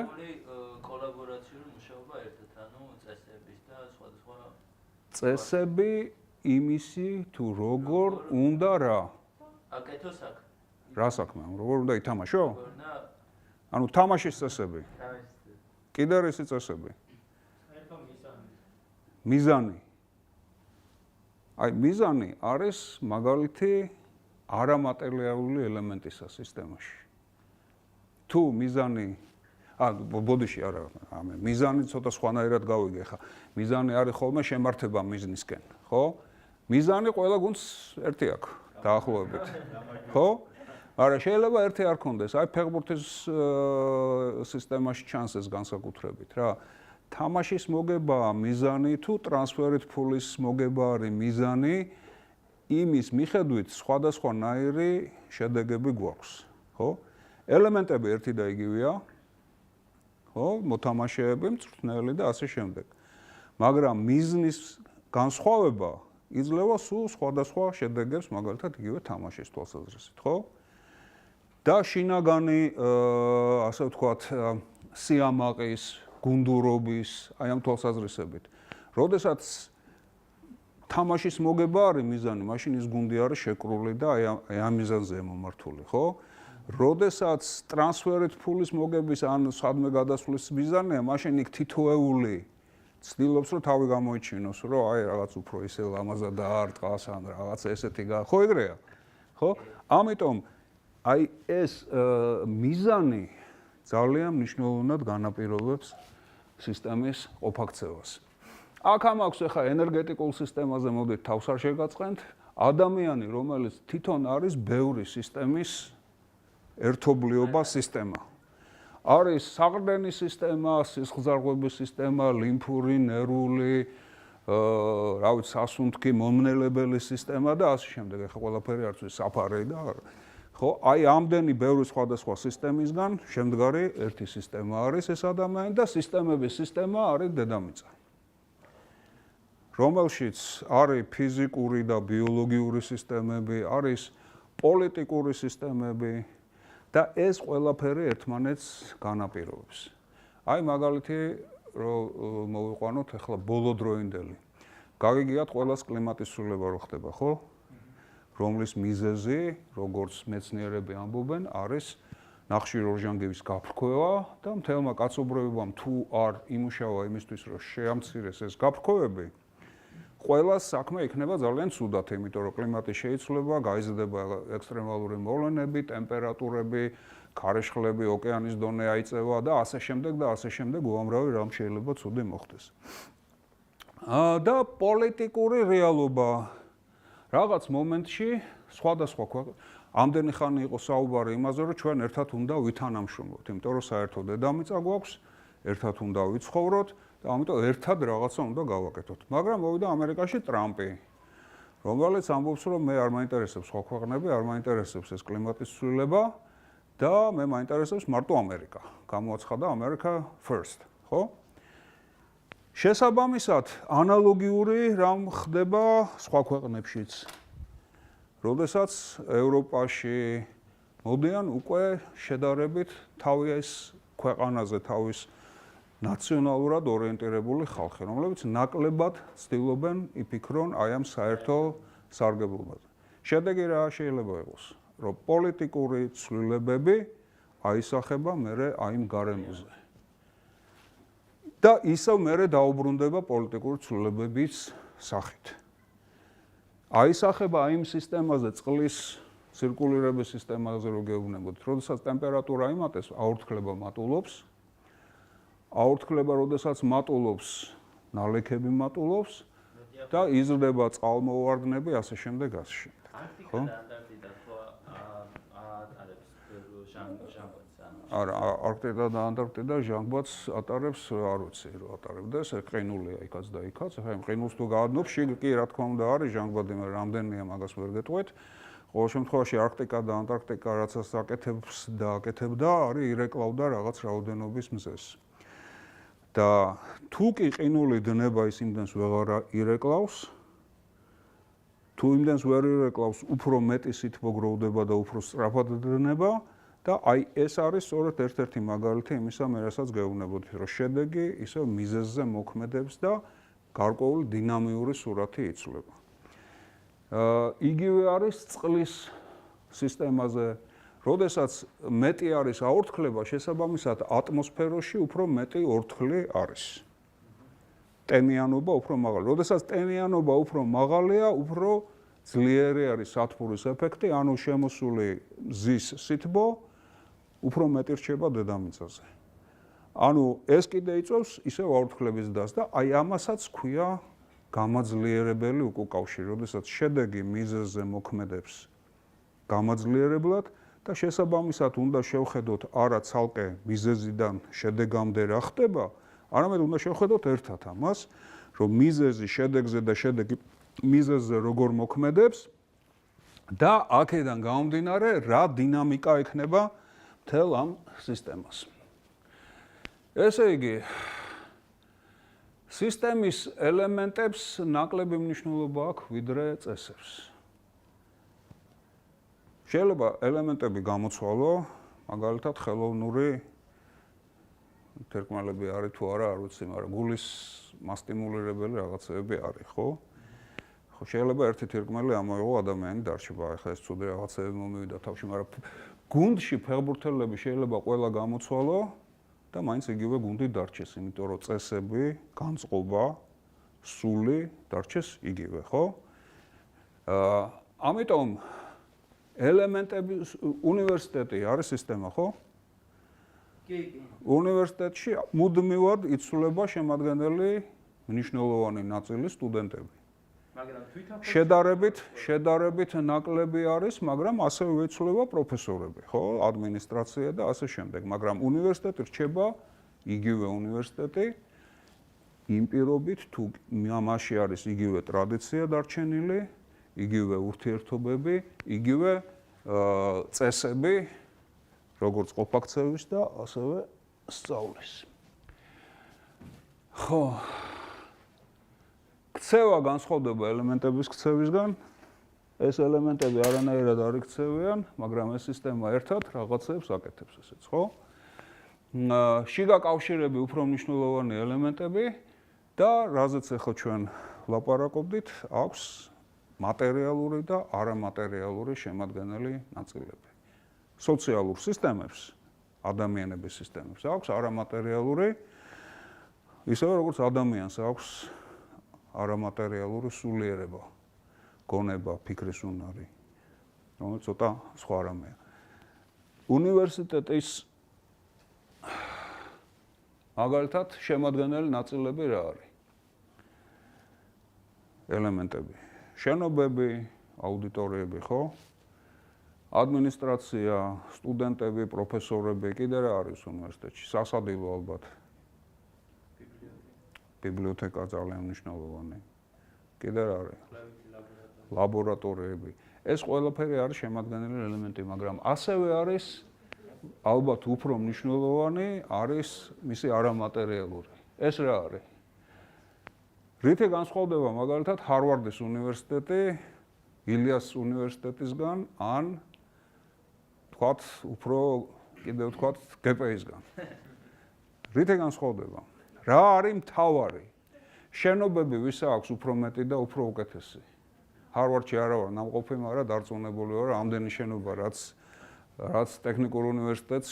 კოლაბორაციული მუშაობა ერთად, ანუ წესების და სხვადასხვა წესები იმისი თუ როგორ უნდა რა? აკეთოს აქ. რა საქმე? როგორ უნდა ითამაშო? და ანუ თამაშის წესები. კიდე რისი წესები? საერთო მიზანი. მიზანი. აი მიზანი არის მაგალითი არამატერიალური ელემენტისა სისტემაში. თუ მიზანი ბოდიში არა, მიზანი ცოტა სხვანაირად გავიგე ხა. მიზანი არის ხოლმე შემართება მიზნისკენ, ხო? მიზანი ყველა გუნდს ერთი აქვს, დაახლოებით. ხო? არა, შეიძლება ერთი არ კონდეს. აი ფეხბურთის სისტემაში ჩანს ეს განსაკუთრებით რა. თამაშის მოგება მიზანი თუ ტრანსფერით ფულის მოგება არის მიზანი, იმის მიხედვით სხვადასხვანაირი შედეგები გვაქვს, ხო? ელემენტები ერთი და იგივეა. ხო, მოთამაშეები, მწვრთნელი და ასე შემდეგ. მაგრამ მიზნის განსხვავება იძლევა სულ სხვადასხვა შედეგებს, მაგალითად იგივე თამაშის თვალსაზრისით, ხო? და შინაგანი, ასე ვთქვათ, სიამაყის, გუნდურობის, აი ამ თვალსაზრისებით. როდესაც თამაშის მოგება არის მიზანი, მაშინ ის გუნდი არის შეკრული და აი ამ მიზანზეა მომართული, ხო? როდესაც ტრანსფერით ფულის მოგების ან სადმე გადასვლის მიზანია, მაშინ იქ თითოეული ცდილობს, რომ თავი გამოიჩინოს, რომ აი რაღაც უფრო ისე ლამაზად დაარტყას ან რაღაც ესეთი ხო ეგრეა. ხო? ამიტომ აი ეს მიზანი ძალიან მნიშვნელოვნად განაპირობებს სისტემის ყოფაქცევას. აქ ამაქვს ახლა ენერგეტიკულ სისტემაზე მოდით თავს არ შეგაწყენთ, ადამიანი, რომელიც თვითონ არის ბევრი სისტემის ერთობლიობა სისტემა. არის საყრდენი სისტემა, სისხლძარღვების სისტემა, ლიმფური, ნერვული, რა ვიცი, სასუნთქი, მომნელებელი სისტემა და ასე შემდეგ. ახლა ყველაფერი არც საფარი და ხო, აი ამდენი ბევრი სხვადასხვა სისტემისგან შემდგარი ერთი სისტემა არის ეს ადამიანი და სისტემების სისტემა არის დედამიწა. რომელშიც არის ფიზიკური და ბიოლოგიური სისტემები, არის პოლიტიკური სისტემები და ეს ყველაფერი ერთმანეთს განაპირობებს. აი მაგალითი რომ მოვიყვანოთ ახლა ბოლოდროინდელი. გაგიგიათ ყველას კლიმატის ცვლილება რო ხდება, ხო? რომლის მიზეზი, როგორც მეცნიერები ამბობენ, არის ნახშირორჟანგების გაფრქვევა და მთელმა კაცობრიობამ თუ არ იმუშავა იმისთვის, რომ შეამცირეს ეს გაფრქვევები, ყველას საქმე იქნება ძალიან ცუდად, იმიტომ რომ კლიმატი შეიცვლება, გაიზრდება ექსტრემალური მოვლენები, ტემპერატურები, ქარიშხლები, ოკეანის დონე აიწევა და ასე შემდეგ და ასე შემდეგ უამრავი რამ შეიძლება ცუდი მოხდეს. და პოლიტიკური რეალობა რაღაც მომენტში სხვადასხვა ამდენი ხანი იყო საუბარი იმაზე, რომ ჩვენ ერთად უნდა ვითანამშრომლოთ, იმიტომ რომ საერთო დედამიწა გვაქვს, ერთად უნდა ვიცხოვროთ და ამიტომ ერთად რაღაცა უნდა გავაკეთოთ. მაგრამ მოვიდა ამერიკაში ტრამპი, რომელიც ამბობს, რომ მე არ მაინტერესებს სხვა ქვეყნები, არ მაინტერესებს ეს კლიმატის ცვლილება და მე მაინტერესებს მარტო ამერიკა. გამოაცხადა ამერიკა first, ხო? შესაბამისად, ანალოგიური რამ ხდება სხვა ქვეყნებშიც. როდესაც ევროპაში მოდიან უკვე შედარებით თავის ქვეყანაზე, თავის ნაციონალურად ორიენტირებული ხალხი, რომლებიც ნაკლებად ცდილობენ იფიქრონ აი ამ საერთო სარგებლობაზე. შედეგი რა შეიძლება იყოს? რომ პოლიტიკური ცვლილებები აისახება მერე აი ამ გარემოზე. და ისევ მერე დაუბრუნდება პოლიტიკური ცვლილებების სახით. აისახება იმ სისტემაზე, წყლის ცირკულირების სისტემაზე რო გეუბნებოდით, როდესაც ტემპერატურა იმატებს, აორთქლება მატულობს. აორთქლება, როდესაც მატულობს, ნალექები მატულობს და იზრდება წყალმოვარდნები, ასე შემდეგ, ასე შემდეგ. არქტიკა და ანტარქტიდა ხო ატარებს ჟანგბადს ანუ არა, არქტიკა და ანტარქტიდა ჟანგბადს ატარებს, არ ვიცი, რო ატარებდეს, ყინულია იქაც და იქაც. ახლა იმ ყინულს თუ გაადნობს, შიგ კი რა თქმა უნდა არის ჟანგბადი, მაგრამ რამდენია მაგას ვერ გეტყვით. ყოველ შემთხვევაში არქტიკა და ანტარქტიკა რასაც აკეთებს და აკეთებდა, არის ირეკლავდა რაღაც რაოდენობის მზეს. და თუ კი ყინული დნება ის იმდენს ვეღარ ირეკლავს, თუ იმდენს ვერ ირეკლავს, უფრო მეტი სითბო გროვდება და უფრო სწრაფად დნება და აი ეს არის სწორედ ერთ-ერთი მაგალითი იმისა, მე რასაც გეუბნებოდით, რომ შედეგი ისევ მიზეზზე მოქმედებს და გარკვეული დინამიური სურათი იცვლება. იგივე არის წყლის სისტემაზე, როდესაც მეტი არის აორთქლება, შესაბამისად ატმოსფეროში უფრო მეტი ორთქლი არის. ტენიანობა უფრო მაღალი. როდესაც ტენიანობა უფრო მაღალია, უფრო ძლიერი არის სათბურის ეფექტი, ანუ შემოსული მზის სითბო უფრო მეტი რჩება დედამიწაზე. ანუ ეს კიდე იწვევს ისევ აორთქლების დასს და აი ამასაც ქვია გამაძლიერებელი უკავშირი, როდესაც შედეგი მიზეზზე მოქმედებს გამაძლიერებლად და შესაბამისად უნდა შევხედოთ არა ცალკე მიზეზიდან შედეგამდე რა ხდება, არამედ უნდა შევხედოთ ერთად ამას, რომ მიზეზი შედეგზე და შედეგი მიზეზზე როგორ მოქმედებს და აქედან გამომდინარე რა დინამიკა ექნება მთელ ამ სისტემას. ესე იგი, სისტემის ელემენტებს ნაკლები მნიშვნელობა აქვს ვიდრე წესებს. შეიძლება ელემენტები გამოცვალო, მაგალითად ხელოვნური თერკმელები არის თუ არა, არ ვიცი, მაგრამ გულის მასტიმულირებელი რაღაცები არის, ხო? ხო, შეიძლება ერთი თერკმელი ამოიღო ადამიანი დარჩება, ახლა ეს ცუდი რაღაცები მომივიდა თავში, მაგრამ გუნდში ფეხბურთელები შეიძლება ყველა გამოცვალო და მაინც იგივე გუნდი დარჩეს, იმიტომ რომ წესები, განწყობა, სული დარჩეს იგივე, ხო? ამიტომ ელემენტების უნივერსიტეტი არის სისტემა, ხო? კი. უნივერსიტეტში მუდმივად იცვლება შემადგენელი მნიშვნელოვანი ნაწილი სტუდენტები. მაგრამ თვითონ შედარებით ნაკლები არის, მაგრამ ასევე იცვლება პროფესორები, ხო? ადმინისტრაცია და ასე შემდეგ, მაგრამ უნივერსიტეტი რჩება იგივე უნივერსიტეტი იმ პირობით, თუ მასში არის იგივე ტრადიცია დარჩენილი, იგივე ურთიერთობები, იგივე წესები, როგორც ყოფაქცევის და ასევე სწავლის. ხო. ქცევა განსხვავდება ელემენტების ქცევისგან. ეს ელემენტები არანაირად არ იქცევიან, მაგრამ ეს სისტემა ერთად რაღაცებს აკეთებს, ესეც, ხო? შიგა კავშირები უფრო მნიშვნელოვანი ელემენტები და რაზეც ახლა ჩვენ ვლაპარაკობდით, აქვს მატერიალური და არამატერიალური შემადგენელი ნაწილები. სოციალურ სისტემებს, ადამიანების სისტემებს აქვს არამატერიალური, ისევე როგორც ადამიანს აქვს არამატერიალური სულიერება, გონება, ფიქრის უნარი, რომელიც ცოტა სხვა რამეა. უნივერსიტეტის მაგალითად შემადგენელი ნაწილები რა არის? ელემენტები. შენობები, აუდიტორიები, ხო? ადმინისტრაცია, სტუდენტები, პროფესორები, კიდე რა არის უნივერსიტეტში? სასადილო ალბათ. ბიბლიოთეკა ძალიან მნიშვნელოვანი. კიდე რა არის? ლაბორატორიები. ეს ყველაფერი არის შემადგენელი ელემენტი, მაგრამ ასევე არის ალბათ უფრო მნიშვნელოვანი არის მისი არამატერიალური. ეს რა არის? რითი განსხვავდება მაგალითად ჰარვარდის უნივერსიტეტი ილიას უნივერსიტეტისგან ან თქვათ უფრო კიდევ თქვათ გპ-ისგან. რითი განსხვავდება? რა არის მთავარი? შენობები ვისა აქვს უფრო მეტი და უფრო უკეთესი? ჰარვარდში არა ვარ ნამყოფი, მაგრამ დარწმუნებული ვარ, ამდენი შენობა რაც ტექნიკურ უნივერსიტეტს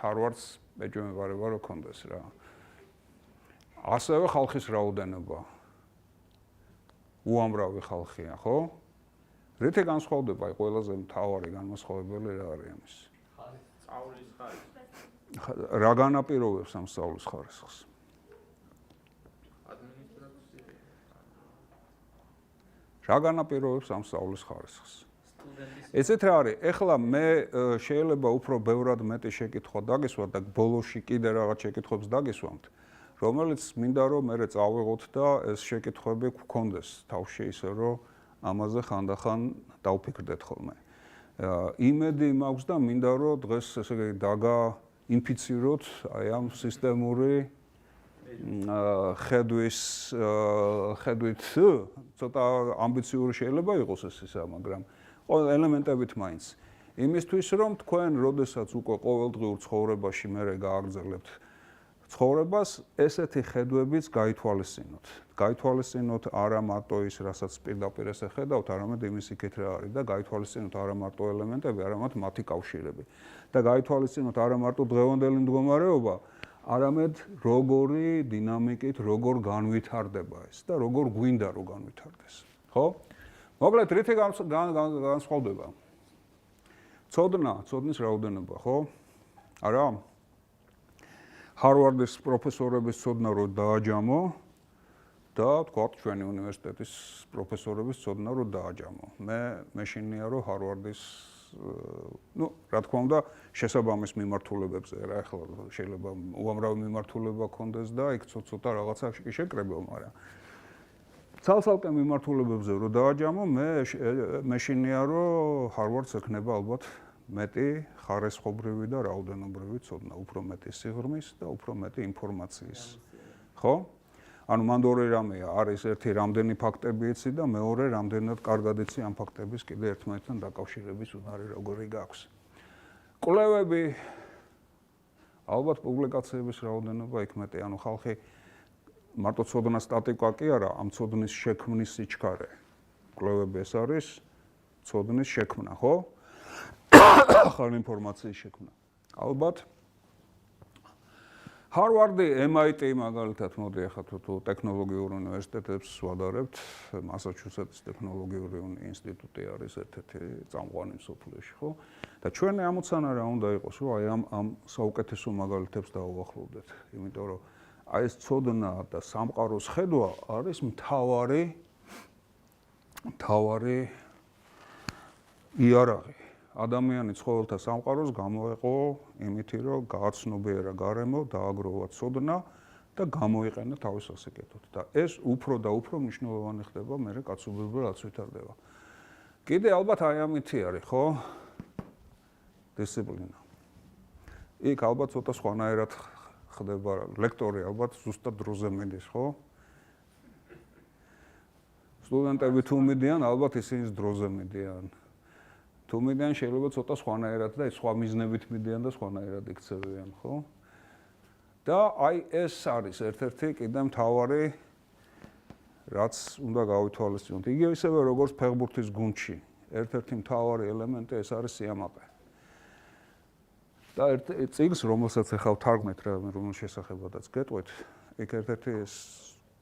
ჰარვარდს ეჭვმეპარება რომ კონდეს რა. ასევე ხალხის რაოდენობა. უამრავი ხალხია, ხო? რითი განსხვავდება აი ყველაზე მთავარი განმასხვავებელი რა არის ამის? სწავლის ხარისხი. რა განაპირობებს ამ სწავლის ხარისხს? ადმინისტრაცია. რა განაპირობებს ამ სწავლის ხარისხს? სტუდენტის ესეთ რა არის? ეხლა მე შეიძლება უფრო ბევრად მეტი შეკითხვა დაგისვათ და ბოლოში კიდე რაღაც შეკითხვებს დაგისვამთ, რომელიც მინდა რომ მე წავიღოთ და ეს შეკითხვები გქონდეს თავში ისე რომ ამაზე ხანდახან დავფიქრდეთ ხოლმე. იმედი მაქვს და მინდა რომ დღეს ესე იგი დაგაინფიციროთ აი ამ სისტემური ხედვით ცოტა ამბიციური შეიძლება იყოს ეს ისა, მაგრამ ყველა ელემენტებით მაინც. იმისთვის რომ თქვენ როდესაც უკვე ყოველდღიურ ცხოვრებაში მე გააგრძელებთ ცხოვრებას, ესეთი ხედვებიც გაითვალისწინოთ. გაითვალისწინოთ არა მარტო ის, რასაც პირდაპირ ესე ხედავთ, არამედ იმის იქით რა არის და გაითვალისწინოთ არა მარტო ელემენტები, არამედ მათი კავშირები. და გაითვალისწინოთ არა მარტო დღევანდელი მდგომარეობა, არამედ როგორი დინამიკით, როგორ განვითარდება ეს და როგორ გვინდა რომ განვითარდეს. ხო? მოკლედ რითი განსხვავდება? ცოდნის რაოდენობა, ხო? არა? ჰარვარდის პროფესორების ცოდნა რო დააჯამო და თქვათ ჩვენი უნივერსიტეტის პროფესორების ცოდნა რო დააჯამო. მე მეშინია რომ ჰარვარდის რა თქმა უნდა შესაბამის მიმართულებებზე რა ახლა შეიძლება უამრავი მიმართულება ქონდეს და იქ ცოტა რაღაცა შეკრებო, მაგრამ ცალ-ცალკე მიმართულებებზე რო დააჯამო, მე მეშინია რომ ჰარვარდს ექნება ალბათ მეტი ხარისხობრივი და რაოდენობრივი ცოდნა, უფრო მეტი სიღრმის და უფრო მეტი ინფორმაციის. ხო? ანუ მანდ ორი რამეა, არის ერთი რამდენი ფაქტები იცი და მეორე რამდენად კარგად იცი ამ ფაქტების კიდე ერთმანეთთან დაკავშირების უნარი როგორი გაქვს. კვლევები ალბათ პუბლიკაციების რაოდენობა იქ მეტი, ანუ ხალხი მარტო ცოდნა სტატიკა კი არა, ამ ცოდნის შექმნის სიჩქარე. კვლევები ეს არის ცოდნის შექმნა, ხო? ახალი ინფორმაციის შექმნა. ალბათ ჰარვარდი, MIT მაგალითად, მოდი ახლა თუ ტექნოლოგიურ უნივერსიტეტებს ვადარებთ, მასაჩუსეტის ტექნოლოგიური ინსტიტუტი არის ერთ-ერთი წამყვანი მსოფლიოში, ხო? და ჩვენი ამოცანა რა უნდა იყოს, რომ აი ამ საუკეთესო მაგალითებს დავუახლოვდეთ, იმიტომ რომ აი ეს ცოდნა და სამყაროს ხედვა არის მთავარი იარაღი. ადამიანი ცხოველთა სამყაროს გამოეყო იმითი, რომ გააცნობიერა გარემო, დააგროვა ცოდნა და გამოიყენა თავის სასიკეთოდ. და ეს უფრო და უფრო მნიშვნელოვანი ხდება მერე კაცობრიობრივ რაც ვითარდება. კიდე ალბათ აი ამითი არის, ხო? დისციპლინა. იქ ალბათ ცოტა სხვანაირად ხდება, ლექტორი ალბათ ზუსტად დროზე მიდის, ხო? სტუდენტები თუ მიდიან, ალბათ ისინი დროზე მიდიან. თუ მიდიან შეიძლება ცოტა სხვანაირად და სხვა მიზნებით მიდიან და სხვანაირად იქცევიან, ხო? და აი ეს არის ერთ-ერთი კიდე მთავარი რაც უნდა გავითვალისწინოთ. იგივე ისევე როგორც ფეხბურთის გუნდში, ერთ-ერთი მთავარი ელემენტი ეს არის სიამაყე. და წიგნს, რომელსაც ახლა ვთარგმნეთ, რომლის შესახებადაც გეტყვით, იქ ერთ-ერთი ეს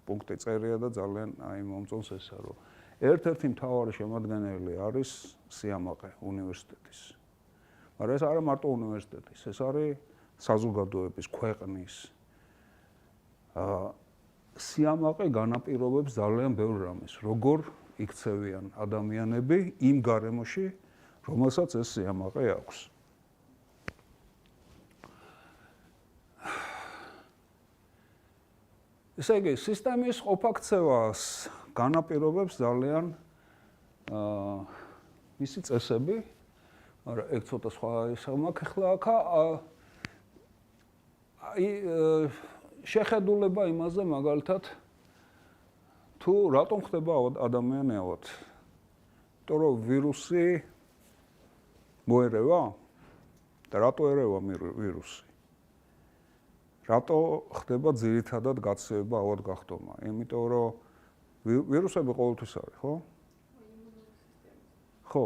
პუნქტი წერია და ძალიან აი მომწონს ესა, რომ ერთ-ერთი მთავარი შემადგენელი არის სიამაყე უნივერსიტეტის. მაგრამ ეს არა მარტო უნივერსიტეტის, ეს არის საზოგადოების, ქვეყნის. სიამაყე განაპირობებს ძალიან ბევრ რამეს, როგორ იქცევიან ადამიანები იმ გარემოში, რომელსაც ეს სიამაყე აქვს. ესე იგი, სისტემის ყოფაქცევას განაპირობებს ძალიან მისი წესები, მაგრამ ეგ ცოტა სხვა ისე მაქვს ახლა აქ აი შეხედულება იმაზე მაგალითად თუ რატომ ხდება ადამიანი ავად. იმიტომ რომ ვირუსი მოერევა და რატო ერევა ვირუსი? რატო ხდება ძირითადად გაცივება ავად გახდომა? იმიტომ რომ ვირუსები ყოველთვის არის, ხო? ხო.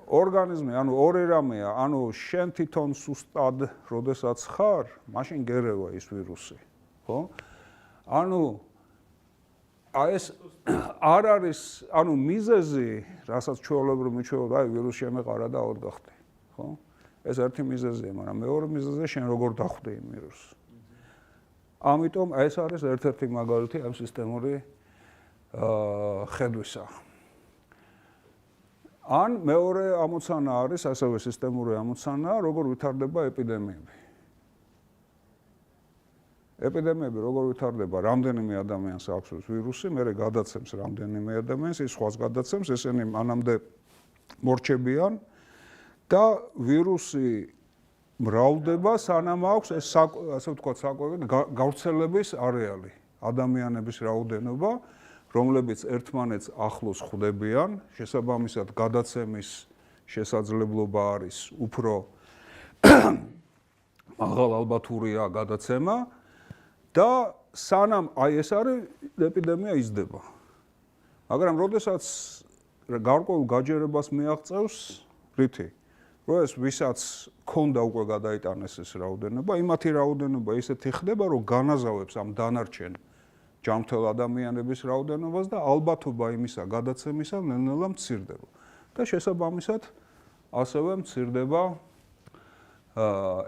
ორგანიზმი, ანუ ორი რამეა, ანუ შენ თვითონ სუსტად, როდესაც ხარ, მაშინ გერევა ის ვირუსი, ხო? ანუ აი ეს არ არის, ანუ მიზეზი, რასაც ჩვეულებრივ მიჩვეულობ, აი ვირუსი შემეყარა და აღარ გახდი, ხო? ეს ერთი მიზეზია, მაგრამ მეორე მიზეზია შენ როგორ დახვდი იმ ვირუსს. ამიტომ ეს არის ერთ-ერთი მაგალითი ამ სისტემური ხედვისა. ან მეორე ამოცანა არის ასევე სისტემური ამოცანა, როგორ ვითარდება ეპიდემიები. ეპიდემიები როგორ ვითარდება, რამდენიმე ადამიანს აქვს ვირუსი, მერე გადაცემს რამდენიმე ადამიანს, ის სხვას გადაცემს, ესენი მანამდე მორჩებიან და ვირუსი მრავლდება, სანამ აქვს ეს ასე ვთქვათ, საკვებით გავრცელების არეალი, ადამიანების რაოდენობა, რომლებიც ერთმანეთს ახლოს ხვდებიან, შესაბამისად გადაცემის შესაძლებლობა არის უფრო მაღალ ალბათურია გადაცემა და სანამ აი ეს არის ეპიდემია იზრდება. მაგრამ როდესაც გარკვეულ გაჯერებას მიაღწევს, რითი? რომ ეს ვისაც ქონდა უკვე გადაიტანეს ეს რაოდენობა, იმათი რაოდენობა ისეთი ხდება, რომ განაზავებს ამ დანარჩენ ჯანმრთელ ადამიანების რაოდენობას და ალბათობა იმისა გადაცემისა ნელ-ნელა მცირდება. და შესაბამისად ასევე მცირდება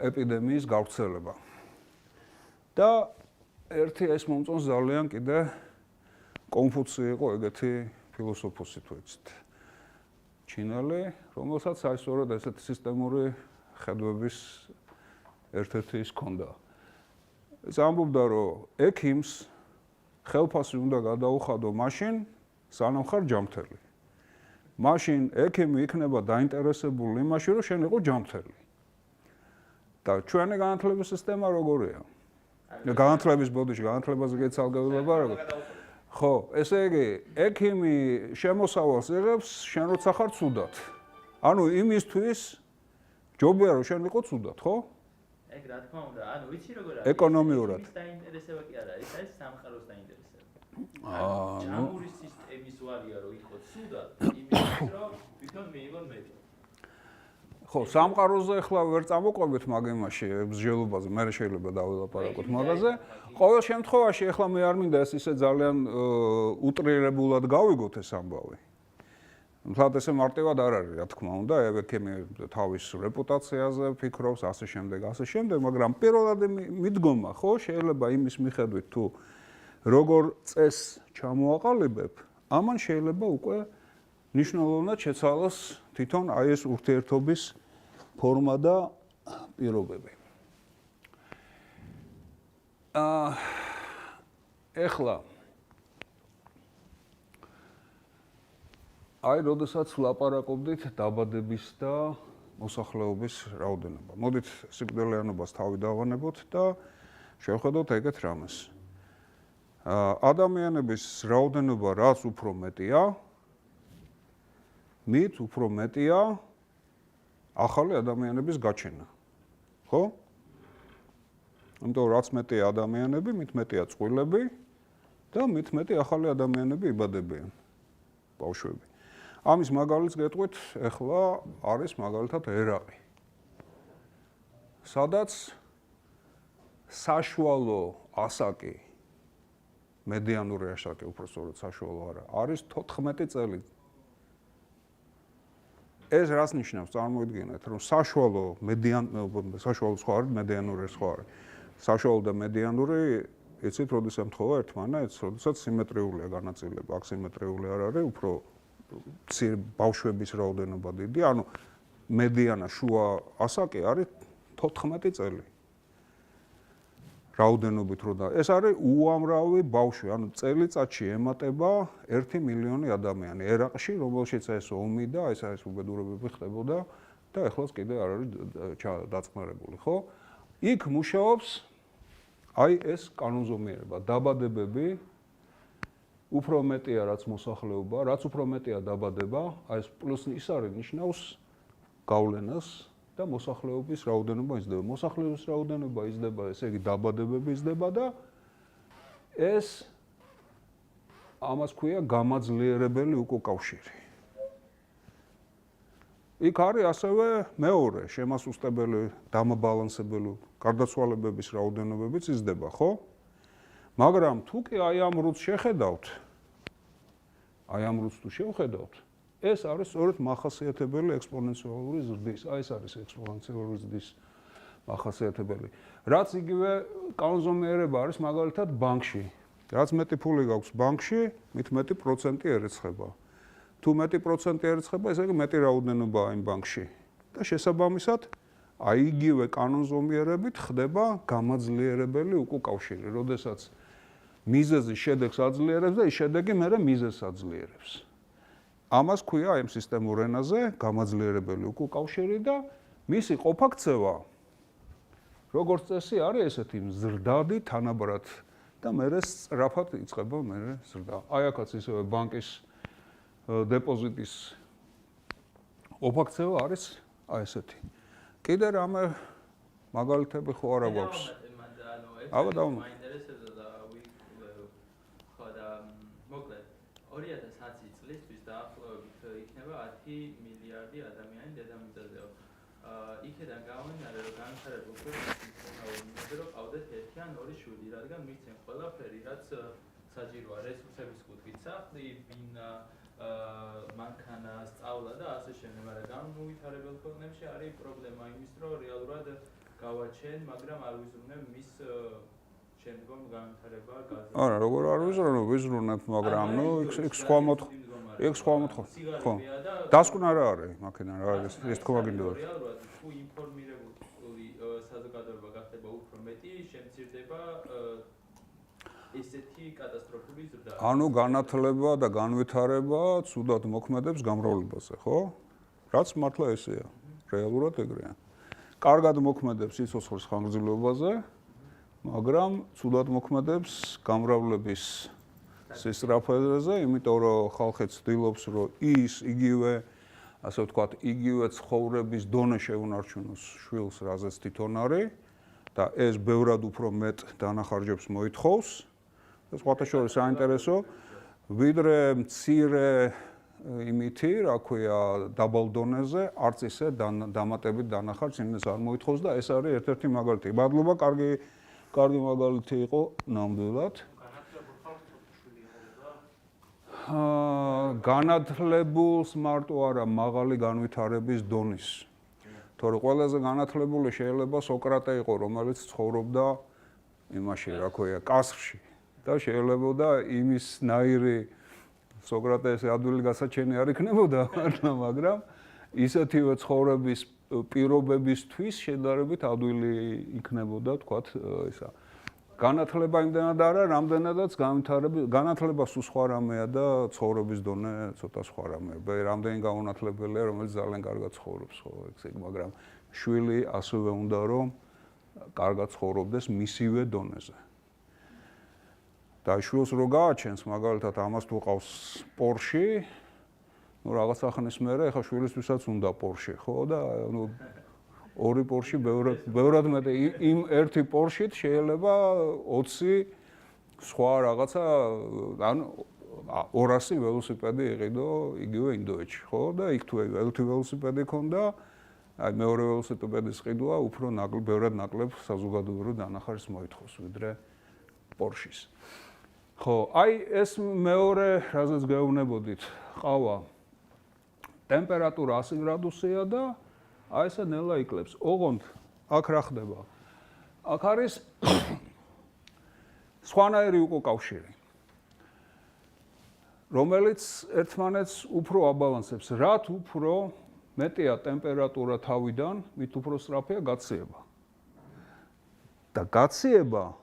ეპიდემიის გავრცელება. და ერთი ეს მომწონს ძალიან კიდე კონფუცი იყო ეგეთი ფილოსოფოსი თუ იცით. ჩინელი, რომელსაც აი სწორედ ესეთი სისტემური ხედვების ერთ-ერთი ის ჰქონდა. ეს ამბობდა, რომ ექიმს ხელფასი უნდა გადაუხადო მაშინ, სანამ ხარ ჯანმრთელი. მაშინ ექიმი იქნება დაინტერესებული იმაში, რომ შენ იყო ჯანმრთელი. და ჩვენი განათლების სისტემა როგორია? განათლების ბოდიში, განათლებაზე გეცალგებულება როგორ? ხო, ესე იგი, ექიმი შემოსავალს იღებს, შენ როცა ხარ ცუდად. ანუ იმისთვის ჯობია რომ შენ იყო ცუდად, ხო? ეგ რა თქმა უნდა, ანუ ვიცი როგორ არის? ეკონომიურად. ის დაინტერესება კი არა, ეს არის სამყაროს დაინტერესება. ნუ ჯამური სისტემის ვარია რომ იყო ცუდად, იმისთვის რომ თვითონ მიიღონ მეტი. ხო, სამყაროზე ახლა ვერ წამოყვებით მაგ იმაში, მსჯელობაზე, მე შეიძლება დავილაპარაკოთ მაგაზე. ყოველ შემთხვევაში ახლა მე არ მინდა ეს ისე ძალიან უტრირებულად გავიგოთ ეს ამბავი. მთლად ესე მარტივად არ არის, რა თქმა უნდა, ექიმი თავის რეპუტაციაზე ფიქრობს, ასე შემდეგ, მაგრამ პირველად მიდგომა, ხო, შეიძლება იმის მიხედვით თუ როგორ წესს ჩამოაყალიბებ, ამან შეიძლება უკვე ნიშნულოვნად შეცვალოს თვითონ აი ეს ურთიერთობის ფორმა და პირობები. ეხლა აი როდესაც ვლაპარაკობდით დაბადების და მოსახლეობის რაოდენობა. მოდით სიკვდილიანობას თავი დავანებოთ და შევხედოთ ეგეთ რამეს. ადამიანების რაოდენობა რაც უფრო მეტია, მით უფრო მეტია ახალი ადამიანების გაჩენა. ხო? იმიტომ რაც მეტია ადამიანები, მით მეტია წყვილები და მით მეტი ახალი ადამიანები იბადებიან. ბავშვები. ამის მაგალითს გეტყვით, ეხლა არის მაგალითად ერაყი. სადაც საშუალო ასაკი, მედიანური ასაკი, უფრო სწორედ საშუალო არა, არის 14 წელი. ეს რას ნიშნავს? წარმოიდგინეთ, რომ საშუალო სხვა არის, მედიანური სხვა არის. საშუალო და მედიანური, იცით, როდის ემთხვევა ერთმანეთს, როდესაც სიმეტრიულია განაწილება, აქ სიმეტრიული არ არის, უფრო ბავშვების რაოდენობა დიდი, ანუ მედიანა შუა ასაკი არის 14 წელი. რაოდენობით რო და ეს არის უამრავი ბავშვი, ანუ წელიწადში ემატება 1 მილიონი ადამიანი ერაყში, რომელშიც ეს ომი და ეს არის უბედურებები ხდებოდა და ეხლაც კიდე არ არის დაწნარებული, ხო? იქ მუშაობს აი ეს კანონზომიერება, დაბადებები უფრო მეტია რაც მოსახლეობა, რაც უფრო მეტია დაბადება, აი ეს პლუს ის არის ნიშნავს გავლენას და მოსახლეობის რაოდენობა იზრდება. მოსახლეობის რაოდენობა იზრდება, ესე იგი დაბადებები იზრდება და ეს ამას ქვია გამაძლიერებელი უკავშირი. იქ არის ასევე მეორე შემასუსტებელი, დამაბალანსებელი გარდაცვალებების რაოდენობებიც იზრდება, ხო? მაგრამ თუ კი აი ამ რუდს შეხედავთ, აი ამ რუცს თუ შევხედავთ, ეს არის სწორედ მახასიათებელი ექსპონენციალური ზრდის. აი ეს არის ექსპონენციალური ზრდის მახასიათებელი. რაც იგივე კანონზომიერება არის მაგალითად ბანკში. რაც მეტი ფული გაქვს ბანკში, მით მეტი პროცენტი ერეცხება. თუ მეტი პროცენტი ერეცხება, ესე იგი მეტი რაოდენობაა იმ ბანკში. და შესაბამისად, აი იგივე კანონზომიერებით ხდება გამაძლიერებელი უკუკავშირი, როდესაც მიზეზი შედეგს აძლიერებს და ის შედეგი მერე მიზეზს აძლიერებს. ამას ქვია აი ამ სისტემურ ენაზე გამაძლიერებელი უკუკავშირი და მისი ყოფაქცევა როგორც წესი არის ესეთი მზრდადი თანაბრად და მერე სწრაფად იწყება მერე ზრდა. აი აქაც ისევე ბანკის დეპოზიტის ყოფაქცევა არის აი ესეთი. კიდე რამე მაგალითები ხო არა გვაქვს? აბა მაინტერესებდა და ხო და მოკლედ 2010 წლისთვის დაახლოებით იქნება 10 მილიარდი ადამიანი დედამიწაზე. იქედან გამომდინარე, რომ განვითარებულ ქვეყნებში რომ ყავდეთ ერთი ან ორი შვილი, რადგან მისცენ ყველაფერი, რაც საჭიროა რესურსების კუთხით, სახლი, ბინა, მანქანა, სწავლა და ასე შემდეგ, მაგრამ განვითარებულ ქვეყნებში არის პრობლემა იმის, რომ რეალურად გავაჩენ, მაგრამ არ ვიზრუნებ მის შემდგომ განვითარება გაზეთში. არა, როგორ არ ვიზრუნებ, მაგრამ ნუ იქ სხვა მოთხოვნა. ხო. დასკვნა რა არის, მაქედან რა არის, ეს თქვა გინდოდა. რეალურად თუ ინფორმირებული საზოგადოება გახდება უფრო მეტი, შემცირდება ესეთი კატასტროფული ზრდა. ანუ განათლება და განვითარება ცუდად მოქმედებს გამრავლებაზე, ხო? რაც მართლა ესეა. რეალურად ეგრეა. კარგად მოქმედებს სიცოცხლის ხანგრძლივობაზე, მაგრამ ცუდად მოქმედებს გამრავლების სისწრაფეზე, იმიტომ რომ ხალხი ცდილობს, რომ ის იგივე, ასე ვთქვათ, იგივე ცხოვრების დონე შეუნარჩუნოს შვილს, რაზეც თვითონ არის და ეს ბევრად უფრო მეტ დანახარჯებს მოითხოვს. ეს სხვათა შორის საინტერესო, ვიდრე მცირე იმითი, რა ქვია, დაბალ დონეზე, არც ისე დამატებით დანახარჯს იმას არ მოითხოვს და ეს არის ერთ-ერთი მაგალითი. მადლობა, კარგი მაგალითი იყო ნამდვილად. განათლებულს მარტო არა, მაღალი განვითარების დონის. თორე ყველაზე განათლებული შეიძლება სოკრატე იყო, რომელიც ცხოვრობდა იმაში, რა ქვია, კასრში და შეიძლება იმის ნაირი სოკრატეს ადვილი გასაჩენი არ იქნებოდა, მაგრამ ისეთივე ცხოვრების პირობებისთვის შედარებით ადვილი იქნებოდა, თქვათ, ისა. განათლება იმდენად არა, რამდენადაც განათლება სულ სხვა რამეა და ცხოვრების დონე ცოტა სხვა რამეა. რამდენი გაუნათლებელია, რომელიც ძალიან კარგად ცხოვრობს, ხო, მაგრამ შვილი ასევე უნდა რომ კარგად ცხოვრობდეს მისივე დონეზე. და შვილს რო გააჩენს, მაგალითად, ამას თუ ყავს პორში, ნუ რაღაცა ხნის მერე, ეხა შვილისთვისაც უნდა პორში, ხო და ნუ ორი პორში ბევრად მეტი იმ ერთი პორშით შეიძლება 20 სხვა რაღაცა ან 200 ველოსიპედი იყიდო იგივე ინდოეთში, ხო და იქ თუ ერთი ველოსიპედი ქონდა, აი მეორე ველოსიპედის ყიდვა უფრო ბევრად ნაკლებ საზოგადოებრივ დანახარჯს მოითხოვს ვიდრე პორშის. ხო, აი ეს მეორე, რაზეც გეუბნებოდით, ყავა ტემპერატურა 100 გრადუსია და აი ესე ნელა იკლებს. ოღონდ აქ რა ხდება? აქ არის სხვანაირი უკავშირი, რომელიც ერთმანეთს უფრო აბალანსებს. რაც უფრო მეტია ტემპერატურა თავიდან, მით უფრო სწრაფია გაციება. და გაციება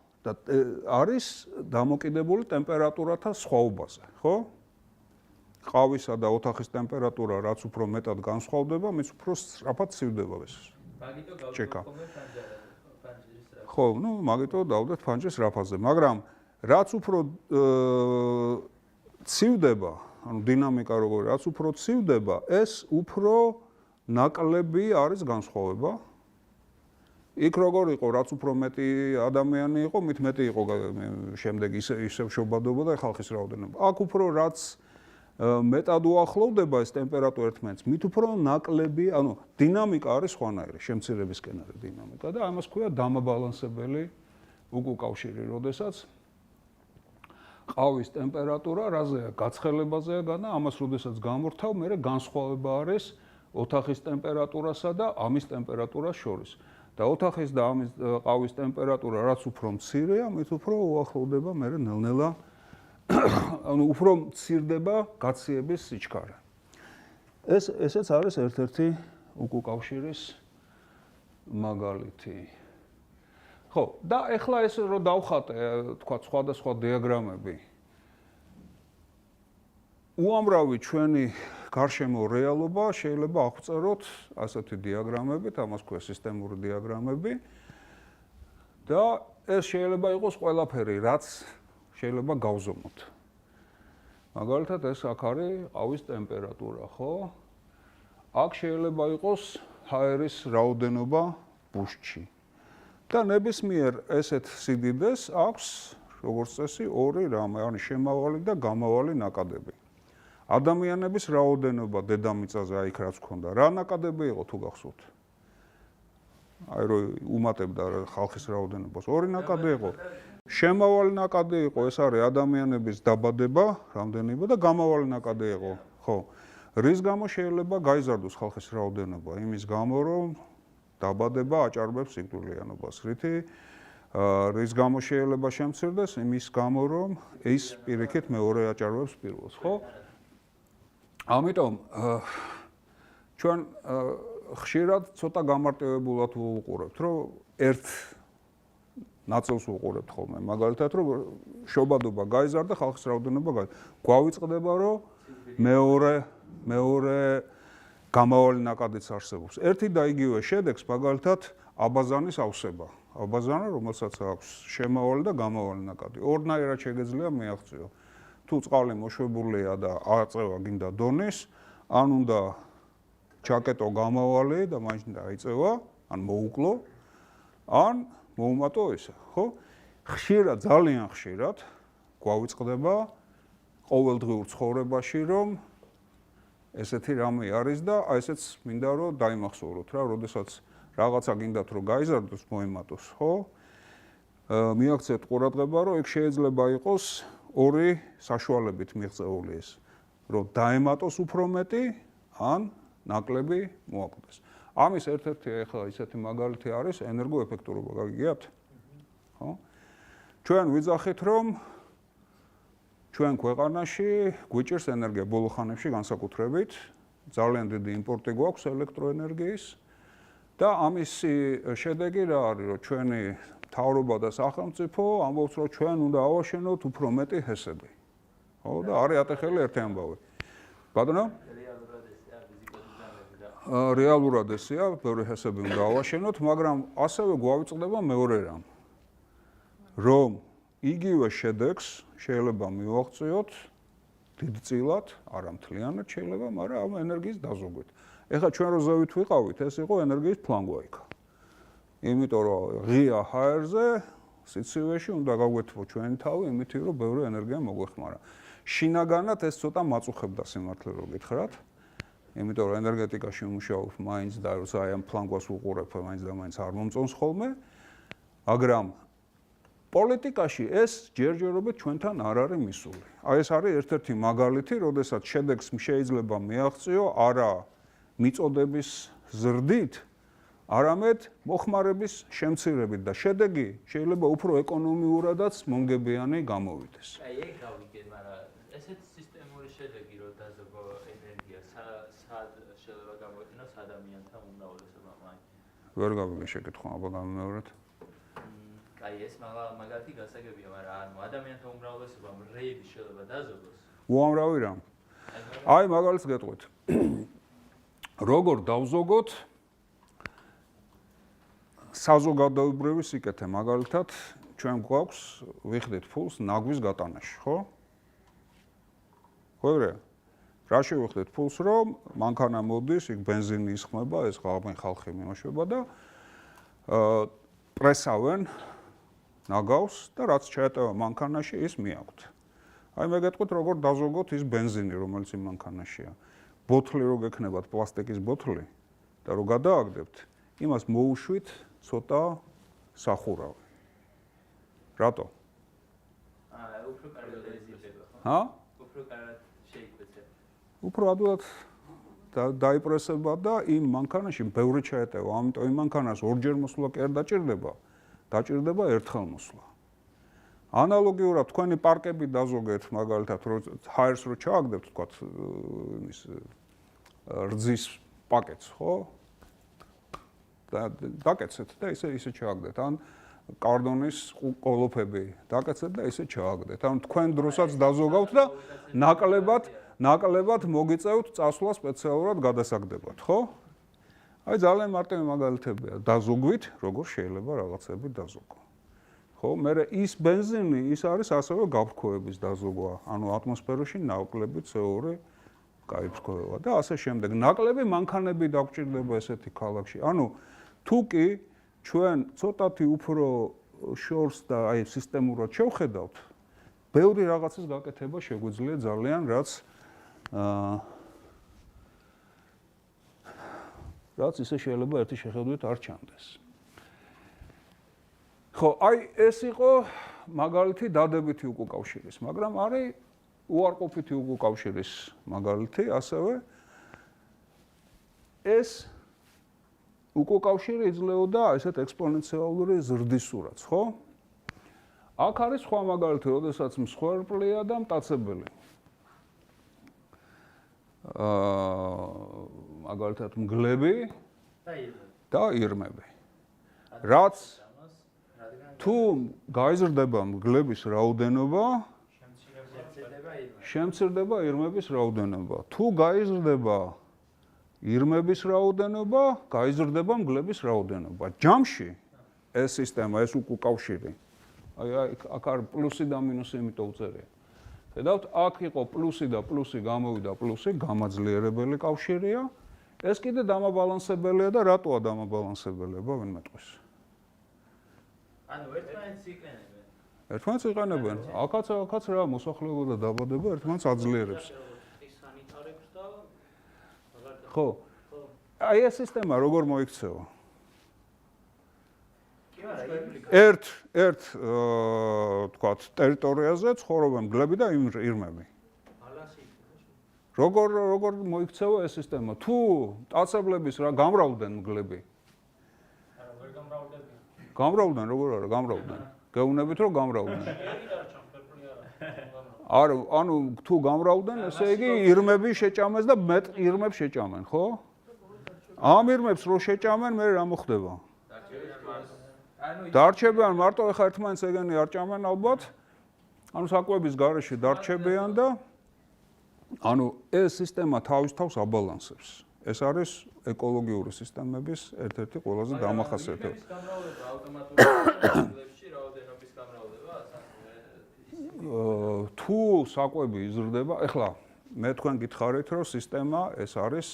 არის დამოკიდებული ტემპერატურათა სხვაობაზე, ხო? ყავისა და ოთახის ტემპერატურა რაც უფრო მეტად განსხვავდება, მის უფრო სწრაფად ცივდება ეს. მაგიტო ჩეკა. ფანჯრის ხო, ნუ მაგიტო დავდეთ ფანჯრის რაფაზე, მაგრამ რაც უფრო ცივდება, ანუ დინამიკა როგორი, რაც უფრო ცივდება, ეს უფრო ნაკლები არის განსხვავება. იქ როგორ იყო, რაც უფრო მეტი ადამიანი იყო, მით მეტი იყო შემდეგ ისევ შობადობა და ხალხის რაოდენობა. აქ უფრო რაც მეტად უახლოვდება ეს ტემპერატურა ერთმანეთს, მით უფრო ნაკლები, ანუ დინამიკა არის სხვანაირი, შემცირებისკენ არის დინამიკა და ამას ქვია დამაბალანსებელი უკუკავშირი, როდესაც ყავის ტემპერატურა რაზეა? გაცხელებაზეა განა, ამას როდესაც გამორთავ, მე განსხვავება არის ოთახის ტემპერატურასა და ამის ტემპერატურას შორის. და ოთახის და ამის ყავის ტემპერატურა რაც უფრო მცირეა, მით უფრო უახლოვდება მე ნელ-ნელა ანუ უფრო მცირდება გაციების სიჩქარე. ესეც არის ერთ-ერთი უკუკავშირის მაგალითი. ხო, და ეხლა ეს რომ დავხატე, თქვა სხვადასხვა დიაგრამები. უამრავი ჩვენი გარშემო რეალობა შეიძლება აღწეროთ ასეთი დიაგრამებით, ამას ქვია სისტემური დიაგრამები. და ეს შეიძლება იყოს ყველაფერი, რაც შეიძლება გავზომოთ. მაგალითად, ეს აქ არის ყავის ტემპერატურა, ხო? აქ შეიძლება იყოს ჰაერის რაოდენობა ბუშტში. და ნებისმიერ ესეთ სიდიდეს აქვს, როგორც წესი, ორი რამე, არის შემავალი და გამავალი ნაკადები. ადამიანების რაოდენობა დედამიწაზე აი იქ რაც ქონდა, რა ნაკადები იყო თუ გახსოვთ? აი რო უმატებდა ხალხის რაოდენობას, ორი ნაკადი იყო. შემავალი ნაკადი იყო, ეს არის ადამიანების დაბადება, რამდენობა და გამავალი ნაკადი იყო, ხო? რის გამო შეიძლება გაიზარდოს ხალხის რაოდენობა? იმის გამო, რომ დაბადება აჭარბებს სიკვდილიანობას. რითი რის გამო შეიძლება შემცირდეს? იმის გამო, რომ ის პირიქით მეორე აჭარბებს პირველს, ხო? ამიტომ ჩვენ ხშირად ცოტა გამარტივებულად ვუყურებთ, რომ ერთ ნაწილს ვუყურებთ ხოლმე, მაგალითად, რომ შობადობა გაიზარდა, ხალხის რაოდენობა გვავიწყდება, რომ მეორე გამავალი ნაკადიც არსებობს. ერთი და იგივე შედეგს, მაგალითად, აბაზანის ავსება. აბაზანა, რომელსაც აქვს შემავალი და გამავალი ნაკადი. ორნაირად შეგეძლია მიაღწიო. თუ წყალი მოშვებულია და აწევა გინდა დონის, ან უნდა ჩაკეტო გამავალი და მაინც დაიწევა, ან მოუკლო, ან მოუმატო ისა, ხო? ხშირად, ძალიან ხშირად გვავიწყდება ყოველდღიურ ცხოვრებაში, რომ ესეთი რამე არის და აი ესეც მინდა რომ დაიმახსოვროთ რა, როდესაც რაღაცა გინდათ რომ გაიზარდოს, მოემატოს, ხო? მიაქცეთ ყურადღება, რომ ეგ შეიძლება იყოს ორი საშუალებით მიღწეული ეს, რომ დაემატოს უფრო მეტი, ან ნაკლები მოაკლდეს. ამის ერთ-ერთი ახლა ისეთი მაგალითი არის ენერგოეფექტურობა, გაგიგიათ? ხო? ჩვენ ვიძახით, რომ ჩვენ ქვეყანაში გვიჭირს ენერგია ბოლო ხანებში განსაკუთრებით, ძალიან დიდი იმპორტი გვაქვს ელექტროენერგიის და ამის შედეგი რა არის, რომ ჩვენი მთავრობა და სახელმწიფო ამბობს, რომ ჩვენ უნდა ავაშენოთ უფრო მეტი ჰესები. ხო, და არის ატეხელი ერთი ამბავი. ბატონო? რეალურად ესეა, ბევრი ჰესები უნდა ავაშენოთ, მაგრამ ასევე გვავიწყდება მეორე რამ, რომ იგივე შედეგს შეიძლება მივაღწიოთ დიდწილად, არა მთლიანად შეიძლება, მაგრამ ამ ენერგიის დაზოგვით. ეხლა ჩვენ რო ზევით ვიყავით, ეს იყო ენერგიის ფლანგვა იქ. იმიტომ რომ ღია ჰაერზე სიცივეში უნდა გაგვეთბო ჩვენი თავი, იმით რომ ბევრი ენერგია მოგვეხმარა. შინაგანად ეს ცოტა მაწუხებდა სიმართლე რო გითხრათ. იმიტომ რომ ენერგეტიკაში ვმუშაობ მაინც და როცა აი ამ ფლანგვას ვუყურებ, მაინც და მაინც არ მომწონს ხოლმე, მაგრამ პოლიტიკაში ეს ჯერჯერობით ჩვენთან არ არის მისული. აი ეს არის ერთ-ერთი მაგალითი, როდესაც შედეგს შეიძლება მიაღწიო არა მიწოდების ზრდით, არამედ მოხმარების შემცირებით და შედეგი შეიძლება უფრო ეკონომიურადაც მომგებიანი გამოვიდეს. აი ეგ გავიგე, მაგრამ ესეთ სისტემური შედეგი რომ დაზოგო ენერგია სად შეიძლება გამოიყენოს ადამიანთა უმრავლესობამ? ვერ გავიგე შეკითხვა, აბა გამიმეორეთ. აი ეს მაგალითი გასაგებია, მაგრამ ადამიანთა უმრავლესობამ რეიდი შეიძლება დაზოგოს. უამრავი რამ. აი მაგალითს გეტყვით. როგორ დავზოგოთ საზოგადოებრივი სიკეთე, მაგალითად, ჩვენ გვაქვს ვიხდით ფულს ნაგვის გატანაში, ხო? ხო რა? რა შევიხდით ფულს, რომ მანქანა მოდის, იქ ბენზინი ისხმება, ეს ხალხი მიმოშვება და პრესავენ ნაგავს და რაც ჩაეტევა მანქანაში, ის მიაქვთ. აი მე გეტყვით, როგორ დაზოგოთ ის ბენზინი, რომელიც იმ მანქანაშია. ბოთლი რო გექნებათ, პლასტიკის ბოთლი და რო გადააგდებთ, იმას მოუშვით ცოტა სახურავი. რატო? უფრო კარგი ჰა? უფრო კარგად შეიკვეცე. უფრო ადვილად დაიპრესება და იმ მანქანაში ბევრი ჩაეტევა. ამიტომ იმ მანქანას ორჯერ მოსვლა კი არ დაჭირდება. დაჭირდება ერთხელ მოსვლა. ანალოგიურად თქვენი პარკები დაზოგეთ, მაგალითად, ჰაერს რო ჩააგდებთ, თქვათ, იმის რძის პაკეტს, ხო? და დაკეცეთ და ისე ჩააგდეთ. ან კარდონის ყოლოფები დაკეცეთ და ისე ჩააგდეთ. ან თქვენ დროსაც დაზოგავთ და ნაკლებად მოგიწევთ წასვლა სპეციალურად გადასაგდებად, ხო? აი ძალიან მარტივი მაგალითებია. დაზოგვით, როგორ შეიძლება რაღაცები დაზოგო. ხო, მე ის ბენზინი ის არის ასევე გაფრქვევების დაზოგვა, ანუ ატმოსფეროში ნაკლები CO2 გაიფრქვევა და ასე შემდეგ. ნაკლები მანქანები დაგჭირდება ესეთი ქალაქში. ანუ თუ კი ჩვენ ცოტათი უფრო შორს და აი სისტემურად შევხედავთ, ბევრი რაღაცის გაკეთება შეგვიძლია ძალიან, რაც ისე შეიძლება ერთი შეხედვით არ ჩანდეს. ხო, აი ეს იყო მაგალითი დადებითი უკავშირის, მაგრამ არის უარყოფითი უკავშირის მაგალითი, ასევე ეს უკავშირი იძლეოდა ესეთ ექსპონენციალური ზრდის სურათს, ხო? აქ არის სხვა მაგალითი, როდესაც მსხვერპლია და მტაცებელი. მაგალითად მგლები და ირმები. რაც თუ გაიზრდება მგლების რაოდენობა, შემცირდება ირმების რაოდენობა. თუ გაიზრდება ირმების რაოდენობა, გაიზრდება მგლების რაოდენობა. ჯამში ეს სისტემა, ეს უკავშირი. აი აქ არის პლუსი და მინუსი, იმიტომ უწერია. ხედავთ, აქ იყო პლუსი და პლუსი გამოვიდა პლუსი, გამაძლიერებელი კავშირია. ეს კიდე დამაბალანსებელია და რატოა დამაბალანსებელია, ვინ მეტყვის? ანუ ერთმანეთს იყენებენ. ერთმანეთს იყენებენ. აქაც რა მოსახლეობა და დაბადება ერთმანეთს აძლიერებს. სანიტარებს და ხო. აი ეს სისტემა როგორ მოიქცევა? ერთ თქვათ ტერიტორიაზე ცხოვრობენ მგლები და ირმები. როგორ მოიქცევა ეს სისტემა? თუ მტაცებლების რა გამრავლდნენ მგლები? არა, ვერ გამრავლდნენ. გამრავლდნენ, როგორ არა, გამრავლდნენ. გეუბნებით რომ გამრავლდნენ. არა, ანუ თუ გამრავლდნენ, ესე იგი ირმები შეჭამეს და მეტ ირმებს შეჭამენ, ხო? ამ ირმებს რო შეჭამენ, მე რა მოხდება? დარჩებიან მარტო ეხა ერთმანეთს ეგენი არ ჭამენ ალბათ. ანუ საკვების გარეშე დარჩებიან და ანუ ეს სისტემა თავის თავს აბალანსებს. ეს არის ეკოლოგიური სისტემების ერთ-ერთი ყველაზე დამახასიათებელი. თუ საკვები იზრდება, ეხლა მე თქვენ გითხარით, რომ სისტემა ეს არის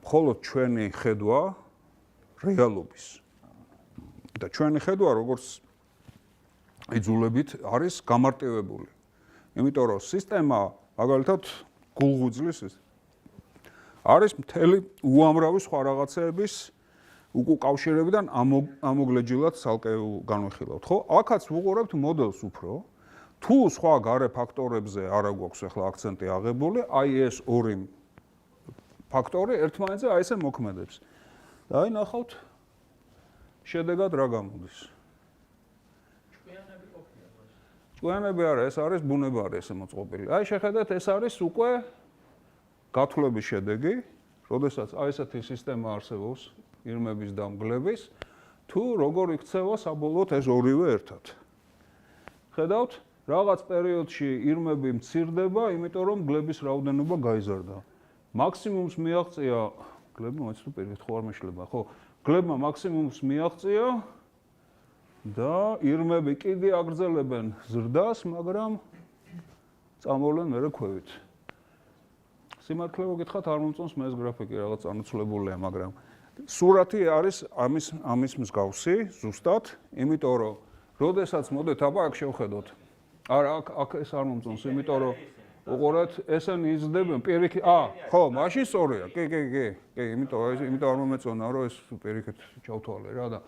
მხოლოდ ჩვენი ხედვა რეალობის. და ჩვენი ხედვა როგორც იძულებით არის გამარტივებული. იმიტომ რომ სისტემა მაგალითად გულღვიძლის არის მთელი უამრავი სხვა რაღაცეების უკავშირებიდან ამოგლეჯილად ცალკე განვიხილავთ, ხო? აქაც ვუყურებთ მოდელს უფრო. თუ სხვა გარე ფაქტორებზე არა გვაქვს ახლა აქცენტი აღებული, აი ეს ორი ფაქტორი ერთმანეთზე აი ესე მოქმედებს. და აი ნახავთ შედეგად რა გამოდის. ჭკვიანები არა, ეს არის ბუნებარი ესე მოწყობილი. აი შეხედეთ, ეს არის უკვე გათვლების შედეგი, როდესაც აი ესეთი სისტემა არსებობს ირმების და მგლების, თუ როგორ იქცევა საბოლოოდ ეს ორივე ერთად. ხედავთ, რაღაც პერიოდში ირმები მცირდება, იმიტომ რომ მგლების რაოდენობა გაიზარდა. მაქსიმუმს მიაღწია, მგლები მოიცნო პირიქით ხო არ მეშლება, ხო? მგლებმა მაქსიმუმს მიაღწია და ირმები კიდე აგრძელებენ ზრდას, მაგრამ წამოვლენ მერე ქვევით. სიმართლე მოგითხრათ, არ მომწონს მე ეს გრაფიკი, რაღაც წანაცვლებულია, მაგრამ სურათი არის ამის მსგავსი, ზუსტად, იმიტომ რომ როდესაც მოდეთ აბა აქ შევხედოთ. არა, აქ ეს არ მომწონს, იმიტომ რომ უყურეთ, ესენი იზრდებიან პირიქით. ხო, მაშინ სწორია. კი, იმიტომ არ მომეწონა, რომ ეს პირიქით ჩავთვალე რა და.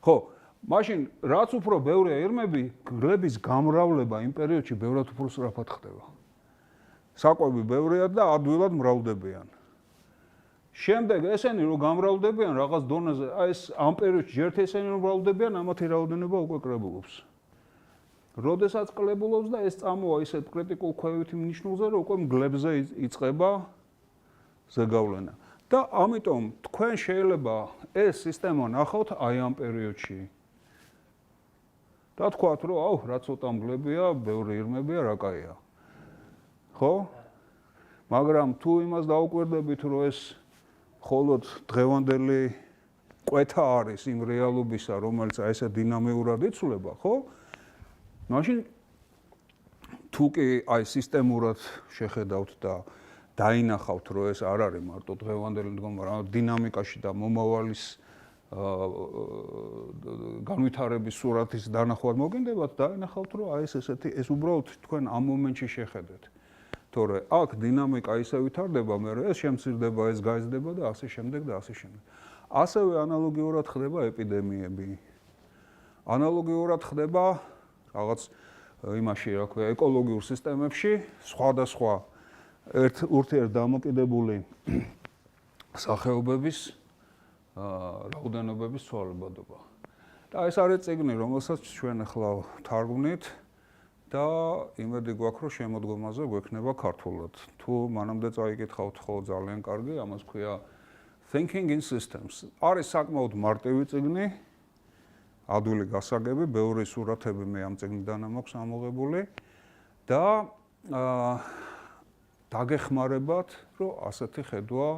ხო, მაშინ რაც უფრო ბევრია ირმები, გლების გამრავლება იმ პერიოდში ბევრად უფრო სწრაფად ხდება. საკვები ბევრია და ადვილად მრავლდებიან. შემდეგ ესენი რომ გამრავლდებიან რაღაც დონეზე, აი ეს ამ პერიოდში ჯერ ესენი რომ მრავლდებიან, ამათი რაოდენობა უკვე კლებულობს. როდესაც კლებულობს და ეს წამოვა ისეთ კრიტიკულ ქვევითი მნიშვნელზე, რომ უკვე მგლებზე იწყება ზეგავლენა. და ამიტომ თქვენ შეიძლება ეს სისტემა ნახავთ აი ამ პერიოდში. და თქვათ, რომ აუ, რა ცოტა მგლებია, ბევრი ირმებია, რა კაია. ხო? მაგრამ თუ იმას დაუკვირდებით, რომ ეს მხოლოდ დღევანდელი კვეთა არის იმ რეალობისა, რომელიც აი ესე დინამიურად იცვლება, ხო? მაშინ თუ კი აი სისტემურად შეხედავთ და დაინახავთ, რომ ეს არ არის მარტო დღევანდელი მდგომა, მაგრამ დინამიკაში და მომავალის განვითარების სურათის დანახვად მოგინდებათ, დაინახავთ, რომ აი ეს უბრალოდ თქვენ ამ მომენტში შეხედეთ. თორე აქ დინამიკა ისე ვითარდება, მე ეს შემცირდება, ეს გაიზრდება და ასე შემდეგ და ასე შემდეგ. ასევე ანალოგიურად ხდება ეპიდემიები. ანალოგიურად ხდება რაღაც იმაში, რა ქვია, ეკოლოგიურ სისტემებში, სხვადასხვა ურთიერთდამოკიდებული სახეობების რაოდენობების ცვალებადობა. და ეს არის წიგნი, რომელსაც ჩვენ ახლა ვთარგმნით და იმედი გვაქვს, რომ შემოდგომაზე გვექნება ქართულად. თუ მანამდე წაიკითხავთ, ხო, ძალიან კარგი, ამას ქვია Thinking in Systems. არის საკმაოდ მარტივი წიგნი, ადვილი გასაგები, ბევრი სურათები მე ამ წიგნიდან მაქვს ამოღებული და დაგეხმარებათ, რომ ასეთი ხედვა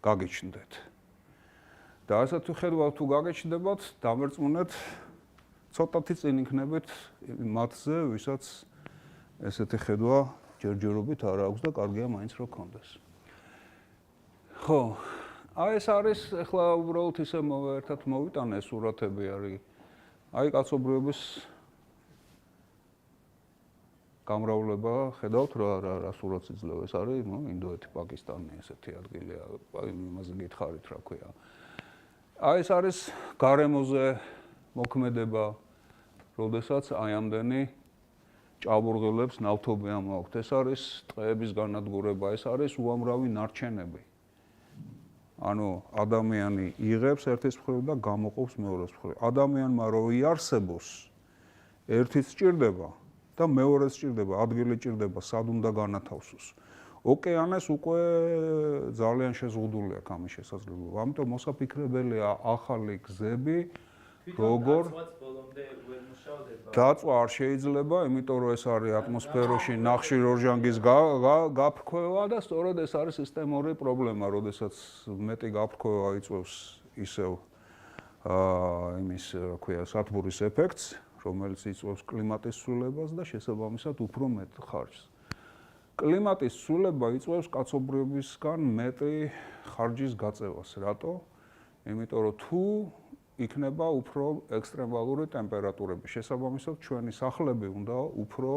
გაგიჩნდეთ. და ასეთი ხედვა თუ გაგიჩნდებათ, დამერწმუნეთ, ცოტათი წინ იქნებით მათზე, ვისაც ესეთი ხედვა ჯერჯერობით არ აქვს და კარგია მაინც რომ გქონდეს. ხო, აი ეს არის ახლა უბრალოდ ისე ერთად მოვიტანე სურათები არის. აი კაცობრიობის გამრავლება, ხედავთ რა სურათს იძლევა, ეს არის, ინდოეთი, პაკისტანი, ესეთი ადგილია, იმაზე გითხარით, რა ქვია. აი ეს არის გარემოზე მოქმედება, როდესაც აი ამდენი ჭაბურღილებს ნავთობი ამაოქვთ. ეს არის ტყეების განადგურება, ეს არის უამრავი ნარჩენები. ანუ ადამიანი იღებს ერთის მხრივ და გამოყოფს მეორეს მხრივ. ადამიანმა რო იარსებოს, ერთიც სჭირდება და მეორეც სჭირდება, ადგილი სჭირდება, სად უნდა განათავსოს. ოკეანეს უკვე ძალიან შეზღუდული აქვს ამის შესაძლებლობა. ამიტომ მოსაფიქრებელია ახალი გზები, როგორ დაწვა არ შეიძლება, იმიტომ რომ ეს არის ატმოსფეროში ნახშირორჟანგის გაფრქვევა და სწორედ ეს არის სისტემური პრობლემა, როდესაც მეტი გაფრქვევა იწვევს ისევ იმის, რა ქვია, სათბურის ეფექტს, რომელიც იწვევს კლიმატის ცვლილებას და შესაბამისად უფრო მეტ ხარჯს. კლიმატის ცვლილება იწვევს კაცობრიობისგან მეტი ხარჯის გაწევას. რატო? იმიტომ რომ თუ იქნება უფრო ექსტრემალური ტემპერატურები. შესაბამისად, ჩვენი სახლები უნდა უფრო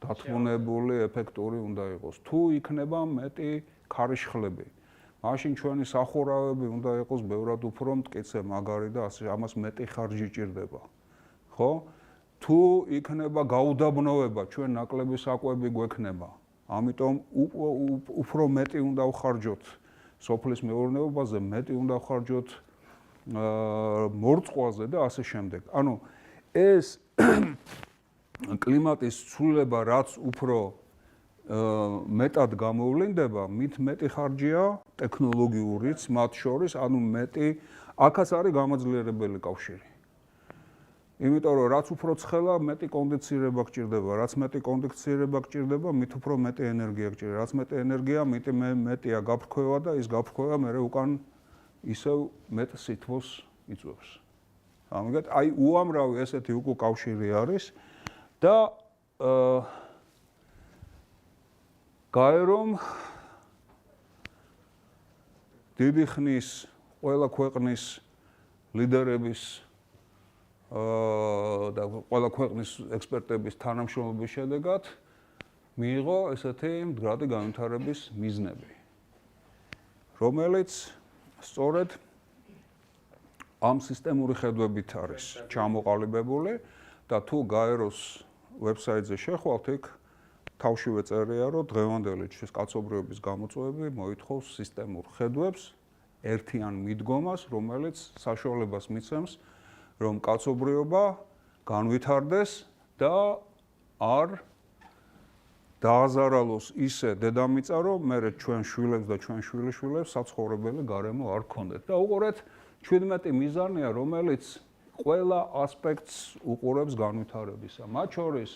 დათმუნებული, ეფექტური უნდა იყოს. თუ იქნება მეტი ქარიშხლები, მაშინ ჩვენი სახურავები უნდა იყოს ბევრად უფრო მტკიცე, მაგარი და ასე ამას მეტი ხარჯი ჭირდება. ხო? თუ იქნება გაუდაბნოვება, ჩვენ ნაკლები საკვები გვექნება. ამიტომ უფრო მეტი უნდა ვხარჯოთ სოფლის მეურნეობაზე, მეტი უნდა ვხარჯოთ მორწყვაზე და ასე შემდეგ. ანუ ეს კლიმატის ცვლილება რაც უფრო მეტად გამოვლინდება, მით მეტი ხარჯია ტექნოლოგიურიც მათ შორის, ანუ მეტი აქაც არის გამაძლიერებელი კავშირი. იმიტომ რომ რაც უფრო ცხელა, მეტი კონდიცირება გჭირდება, რაც მეტი კონდიცირება გჭირდება, მით უფრო მეტი ენერგია გჭირდება. რაც მეტი ენერგია, მით მეტია გაფრქვევა და ის გაფრქვევა მერე უკან ისევ მეტ სითბოს იწვევს. ამიტომ აი უამრავი ესეთი უკავშირი არის და გაერომ დიდი ხნის ყველა ქვეყნის ლიდერების და ყველა ქვეყნის ექსპერტების თანამშრომლობის შედეგად მიიღო ესეთი მდგრადი განვითარების მიზნები, რომელიც სწორედ ამ სისტემური ხედვებით არის ჩამოყალიბებული და თუ გაეროს ვებსაიტზე შეხვალთ, იქ თავშივე წერია, რომ დღევანდელი ჩვენს კაცობრიობის გამოწვევები მოითხოვს სისტემურ ხედვებს, ერთიან მიდგომას, რომელიც საშუალებას მიცემს, რომ კაცობრიობა განვითარდეს და არ დააზარალოს ისე დედამიწა, რომ მერე ჩვენ შვილებს და ჩვენ შვილიშვილებს საცხოვრებელი გარემო არ გქონდეთ. და უყურეთ, 17 მიზანია, რომელიც ყველა ასპექტს უყურებს განვითარებისა. მათ შორის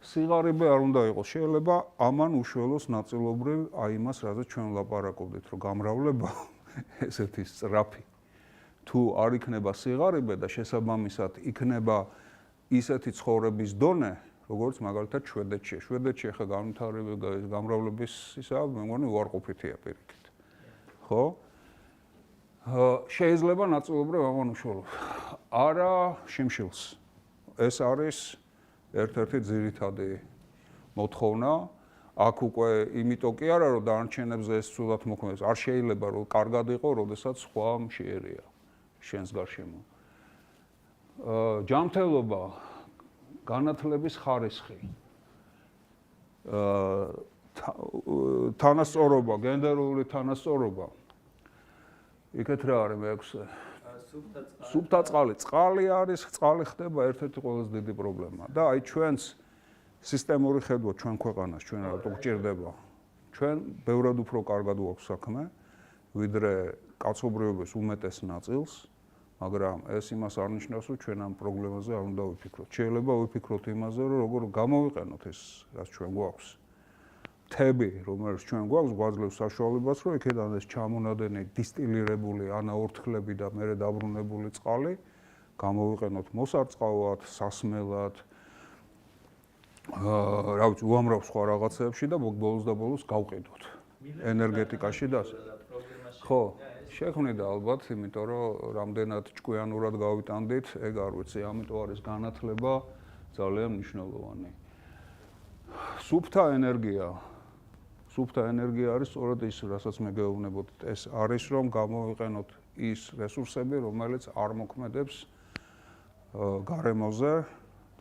სიღარიბე არ უნდა იყოს. შეიძლება ამან უშველოს ნაწილობრივ აი იმას, რაზეც ჩვენ ვლაპარაკობდით, რომ გამრავლება ესეთი სწრაფი. თუ არ იქნება სიღარიბე და შესაბამისად იქნება ისეთი ცხოვრების დონე, როგორც მაგალითად შვედეთში. შვედეთში ახლა გამრავლების ისა, მე მგონი უარყოფითია პირიქით. ხო? შეიძლება ნაწილობრივ ამან უშველოს. არა შიმშილს. ეს არის ერთ-ერთი ძირითადი მოთხოვნა. აქ უკვე იმიტომ კი არა, რომ დანარჩენებზე ეს ცუდად მოქმედებს. არ შეიძლება რომ კარგად იყო, როდესაც სხვა მშიერია შენს გარშემო. ჯანმრთელობა, განათლების ხარისხი, თანასწორობა, გენდერული თანასწორობა. იქეთ რა არის მე-6-ე? სუფთა წყალი. წყალი არის, წყალი ხდება ერთ-ერთი ყველაზე დიდი პრობლემა. და აი ჩვენს სისტემური ხედვა ჩვენ ქვეყანას, ჩვენ რატო გჭირდება? ჩვენ ბევრად უფრო კარგად გვაქვს საქმე, ვიდრე კაცობრიობის უმეტეს ნაწილს, მაგრამ ეს იმას არ ნიშნავს, რომ ჩვენ ამ პრობლემაზე არ უნდა ვიფიქროთ. შეიძლება ვიფიქროთ იმაზე, რომ როგორ გამოვიყენოთ ეს, რაც ჩვენ გვაქვს. მთები, რომელიც ჩვენ გვაქვს, გვაძლევს საშუალებას, რომ იქიდან ეს ჩამონადენი დისტილირებული ანაორთქლები და მერე დაბრუნებული წყალი გამოვიყენოთ მოსარწყავად, სასმელად, რა ვიცი, უამრავ სხვა რაღაცებში და ბოლოს და ბოლოს გავყიდოთ ენერგეტიკაში და ხო, შექმნიდა ალბათ, იმიტომ რომ რამდენად ჭკვიანურად გავიტანდით, ეგ არ ვიცი, ამიტომ არის განათლება ძალიან მნიშვნელოვანი. სუფთა ენერგია არის სწორედ ის, რასაც მე გეუბნებოდით, ეს არის რომ გამოვიყენოთ ის რესურსები, რომელიც არ მოქმედებს გარემოზე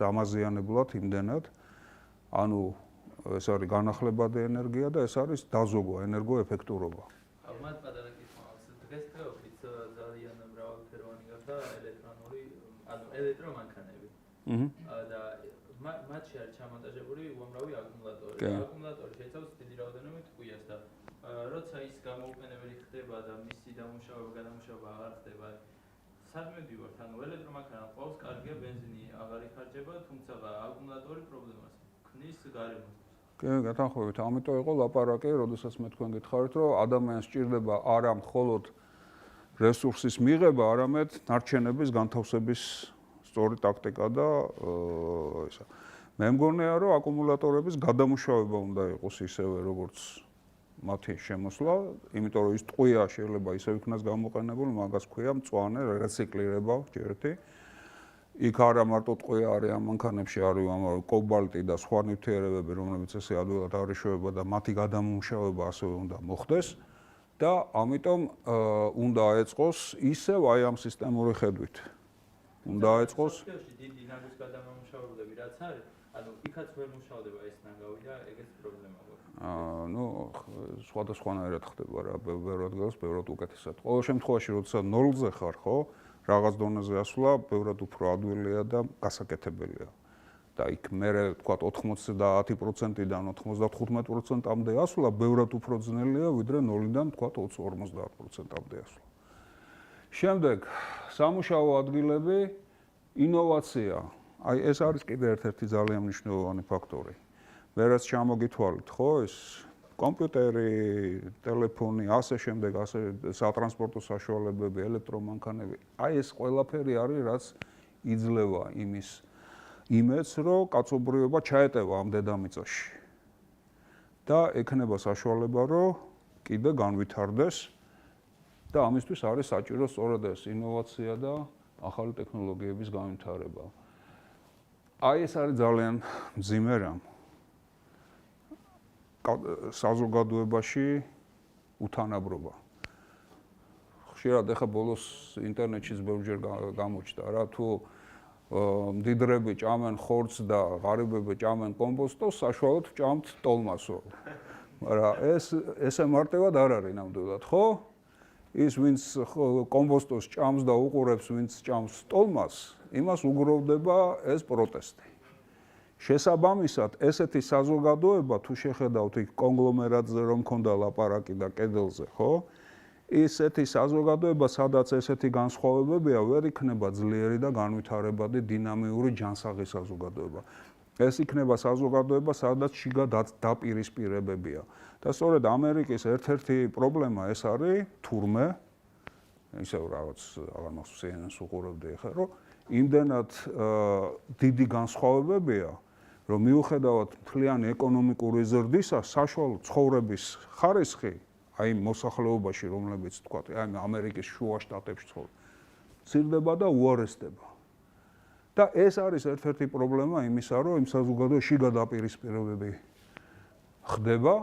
დამაზიანებლად იმდენად. ანუ ეს არის განახლებადი ენერგია და ეს არის დაზოგვა, ენერგოეფექტურობა. ალბათ პატარა კითხვა აქვს. დღეს თეორიით ძალიან მრავალფეროვანი გახდა ელექტრონული, ანუ ელექტრომანქანები. და მათში არის ჩამონტაჟებული უამრავი აკუმულატორი. აკუმულატორი შეიცავს დიდი რაოდენობით კვიას და როცა ის გამოუყენებელი ხდება და მისი გადამუშავება აღარ ხდება, სადმედი ვართ, ანუ ელექტრომანქანა ყავს, კარგია, ბენზინი აღარ იხარჯება, თუმცა აკუმულატორი პრობლემას ქმნის გარემოს. კი, გათანხმებით, ამიტომ იყო ლაპარაკი, როდესაც მე თქვენ გითხარით, რომ ადამიანს სჭირდება არა მხოლოდ რესურსის მიღება, არამედ ნარჩენების განთავსების სწორი ტაქტიკა და ისა. მე მგონია, რომ აკუმულატორების გადამუშავება უნდა იყოს ისევე, როგორც მათი შემოსვლა, იმიტომ რომ ის ტყვია შეიძლება ისევ იქნას გამოყენებული, მაგას ქვია მწვანე რეციკლირება, ჯერტი. იქ არა მარტო ტყვია არის ამ მანქანებში, არის ამავე კობალტი და სხვა ნივთიერებები, რომლებიც ესე ადვილად არ იშოვება და მათი გადამუშავება ასევე უნდა მოხდეს და ამიტომ უნდა აეწყოს ისევ აი ამ სისტემური ხედვით. უნდა აეწყოს დიდი ნაგვის გადამამუშავებლები რაც არის, ანუ იქაც ვერ მუშავდება ეს ნაგავი და ეგეც პრობლემა გვაქვს. ნუ სხვადასხვანაირად ხდება რა, ბევრ ადგილას ბევრად უკეთესად. ყოველ შემთხვევაში, როცა 0-ზე ხარ, ხო, რაღაც დონეზე ასვლა ბევრად უფრო ადვილია და გასაკეთებელია. და იქ მერე თქვა 90%-დან 95%-მდე ასვლა ბევრად უფრო ძნელია, ვიდრე 0-დან თქვა 50% ასვლა. შემდეგ სამუშაო ადგილები, ინოვაცია. აი ეს არის კიდე ერთ-ერთი ძალიან მნიშვნელოვანი ფაქტორი. მე რაც ჩამოგითვალით, ხო, ეს კომპიუტერი, ტელეფონი, ასე შემდეგ, ასე სატრანსპორტო საშუალებები, ელექტრომანქანები. აი ეს ყველაფერი არის, რაც იძლევა იმედს, რომ კაცობრიობა ჩაეტევა ამ დედამიწაში. და ექნება საშუალება, რომ კიდე განვითარდეს და ამისთვის არის საჭირო სწორედ ეს ინოვაცია და ახალი ტექნოლოგიების განვითარება. აი ეს არის ძალიან მძიმე რამ. საზოგადოებაში უთანაბრობა. ხშირად ეხა ბოლოს ინტერნეტშიც ბევრჯერ გამოჩნდა რა თუ მდიდრები ჭამენ ხორცს და ღარიბები ჭამენ კომპოსტოს, საშუალოდ ჭამთ ტოლმასო. მაგრამ ეს მარტივად არ არის ნამდვილად, ხო? ის ვინც კომპოსტოს ჭამს და უყურებს, ვინც ჭამს ტოლმას, იმას უგროვდება ეს პროტესტი. შესაბამისად, ესეთი საზოგადოება თუ შეხედავთ იქ კონგლომერატზე რომ ქონდა ლაპარაკი და კედელზე, ხო? ისეთი საზოგადოება, სადაც ესეთი განსხვავებებია, ვერ იქნება ძლიერი და განვითარებადი დინამიური ჯანსაღი საზოგადოება. ეს იქნება საზოგადოება, სადაც შიგა დაპირისპირებებია. და სწორედ ამერიკის ერთ-ერთი პრობლემა ეს არის თურმე, ისევ რაღაც აღარ მახსოვს CNN-ს უყურებდი ახლა, რომ იმდენად დიდი განსხვავებებია, რომ მიუხედავად მთლიანი ეკონომიკური ზრდისა, საშუალო ცხოვრების ხარისხი აი მოსახლეობაში, რომლებიც თქვა, აი ამერიკის შუა შტატებში ცხოვრობს, მცირდება და უარესდება. და ეს არის ერთ-ერთი პრობლემა იმისა, რომ იმ საზოგადოებაში შიგა დაპირისპირებები ხდება.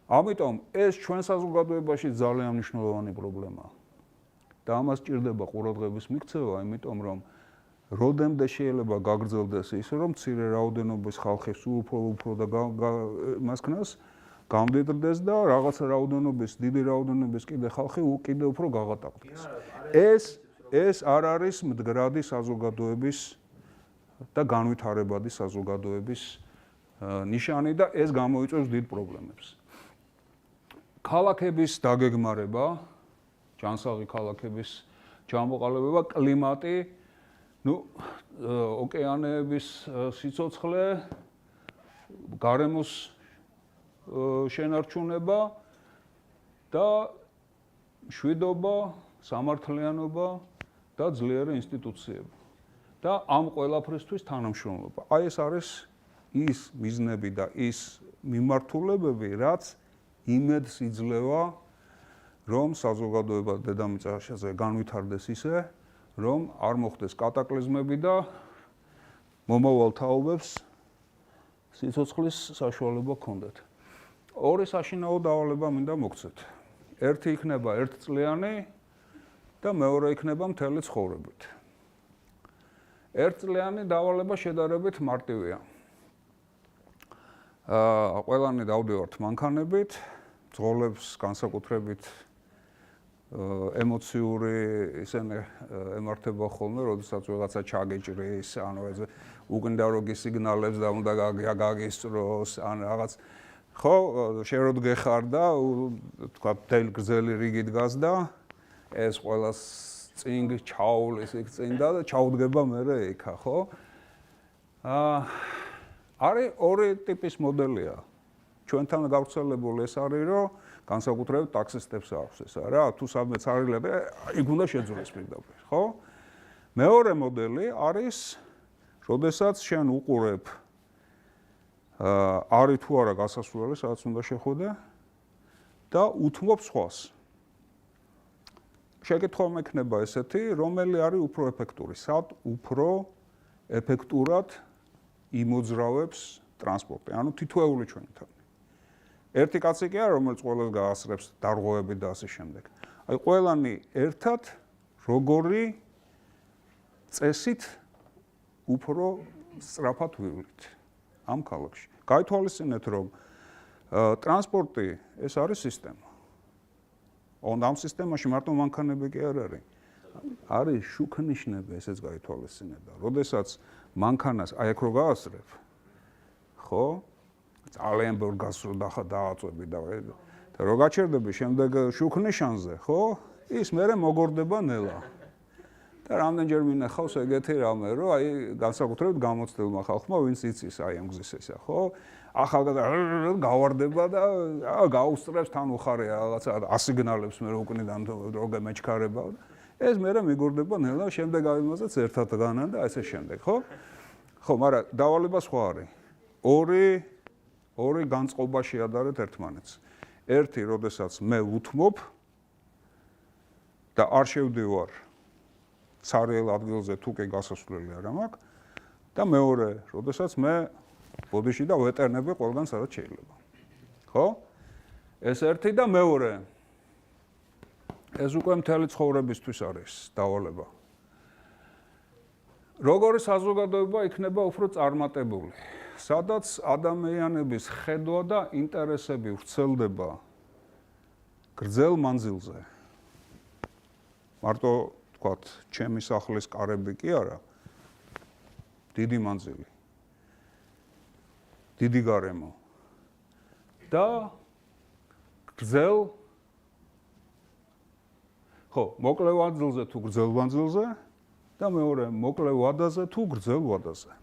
ამიტომ ეს ჩვენ საზოგადოებაში ძალიან მნიშვნელოვანი პრობლემაა. და ამას ჭირდება ყურადღების მიქცევა, იმიტომ რომ როდემდე შეიძლება გაგრძელდეს ის, რომ მცირე რაოდენობის ხალხი სულ უფრო და მასქნას გამდიდრდეს და რაღაც რაოდენობის, დიდი რაოდენობის კიდე ხალხი კიდე უფრო გაღატაკდეს. ეს არ არის მდგრადი საზოგადოების და განვითარებადი საზოგადოების ნიშანი და ეს გამოიწვევს დიდ პრობლემებს. ქალაქების დაგეგმარება, ჯანსაღი ქალაქების ჩამოყალიბება, კლიმატი, ოკეანეების სიცოცხლე, გარემოს შენარჩუნება და მშვიდობა, სამართლიანობა და ძლიერი ინსტიტუციები. და ამ ყველაფრისთვის თანამშრომლობა. აი ეს არის ის მიზნები და ის მიმართულებები, რაც იმედს იძლევა, რომ საზოგადოება დედამიწაზე განვითარდეს ისე, რომ არ მოხდეს კატაკლიზმები და მომავალ თაობებს სიცოცხლის საშუალება ჰქონდეთ. ორი საშინაო დავალება მინდა მოგცეთ. ერთი იქნება ერთწლიანი და მეორე იქნება მთელი ცხოვრებით. ერთწლიანი დავალება შედარებით მარტივია. ყველანი დავდივართ მანქანებით, ძღოლებს განსაკუთრებით ემოციური ისინი ემართება ხოლმე, როდესაც ვიღაცა ჩაგეჭრის, ანუ ეს უკნდა რო გისიგნალებს და უნდა გაგისწროს, ან რაღაც ხო, შენ რო გეხარ და თქვა თელ გრძელი რიგი დგას და ეს ყველას წინ ჩაუვლის იქ წინ და ჩაუდგება მერე იქა, ხო? არის ორი ტიპის მოდელია. ჩვენთან გავრცელებული ეს არის, რომ განსაკუთრებით ტაქსისტებს აქვს ეს რა, თუ სამეც არილებ, იქ უნდა შეძულეს პირდაპირ, ხო? მეორე მოდელი არის, როდესაც შენ უყურებ არის თუ არა გასასვლელი, სადაც უნდა შეხვიდე და უთმობ სხვას. შეკითხვა მექნება ესეთი, რომელი არის უფრო ეფექტური, სად უფრო ეფექტურად იმოძრავებს ტრანსპორტი, ანუ თითოეული ჩვენთან. ერთი კაცი კი არა, რომელიც ყველას გაასწრებს დარღვევებით და ასე შემდეგ. აი ყველანი ერთად როგორი წესით უფრო სწრაფად ვივლით ამ ქალაქში. გაითვალისწინეთ, რომ ტრანსპორტი ეს არის სისტემა. ამ სისტემაში მარტო მანქანები კი არ არის. არის შუქნიშნები, ესეც გაითვალისწინეთ. როდესაც მანქანას აი აქ რო გაასწრებ, ხო? ძალიან ბევრ გასს რო დააწვევი და რო გაჩერდები შემდეგ შუქნიშანზე, ხო? ის მერე მოგორდება ნელა. და რამდენჯერ მინახავს ეგეთი რამე, რომ აი განსაკუთრებით გამოცდილმა ხალხმა, ვინც იცის აი ამ გზის ესა, ხო? ახალგაზრდა გავარდება და გაუსწრებს თან უხარია რაღაცა ასიგნალებს მე უკნიდან როგე მეჩქარება. ეს მერე მიგორდება ნელა, შემდეგ აი იმასაც ერთად განან და ასე შემდეგ, ხო? ხო, მაგრამ დავალება სხვა არის. ორი განწყობა შეადარეთ ერთმანეთს. ერთი, როდესაც მე უთმობ და არ შევდივარ ცარიელ ადგილზე თუ კი გასასვლელი არ მაქვს და მეორე, როდესაც მე ბოდიში და ვეტერნები ყველგან სადაც შეიძლება. ხო? ეს ერთი და მეორე. ეს უკვე მთელი ცხოვრებისთვის არის დავალება. როგორი საზოგადოება იქნება უფრო წარმატებული, სადაც ადამიანების ხედვა და ინტერესები ვრცელდება გრძელ მანძილზე. მარტო თქვათ, ჩემი სახლის კარები კი არა, დიდი მანძილი. დიდი გარემო. და გრძელ მოკლე მანძილზე თუ გრძელ მანძილზე და მეორე მოკლე ვადაზე თუ გრძელ ვადაზე.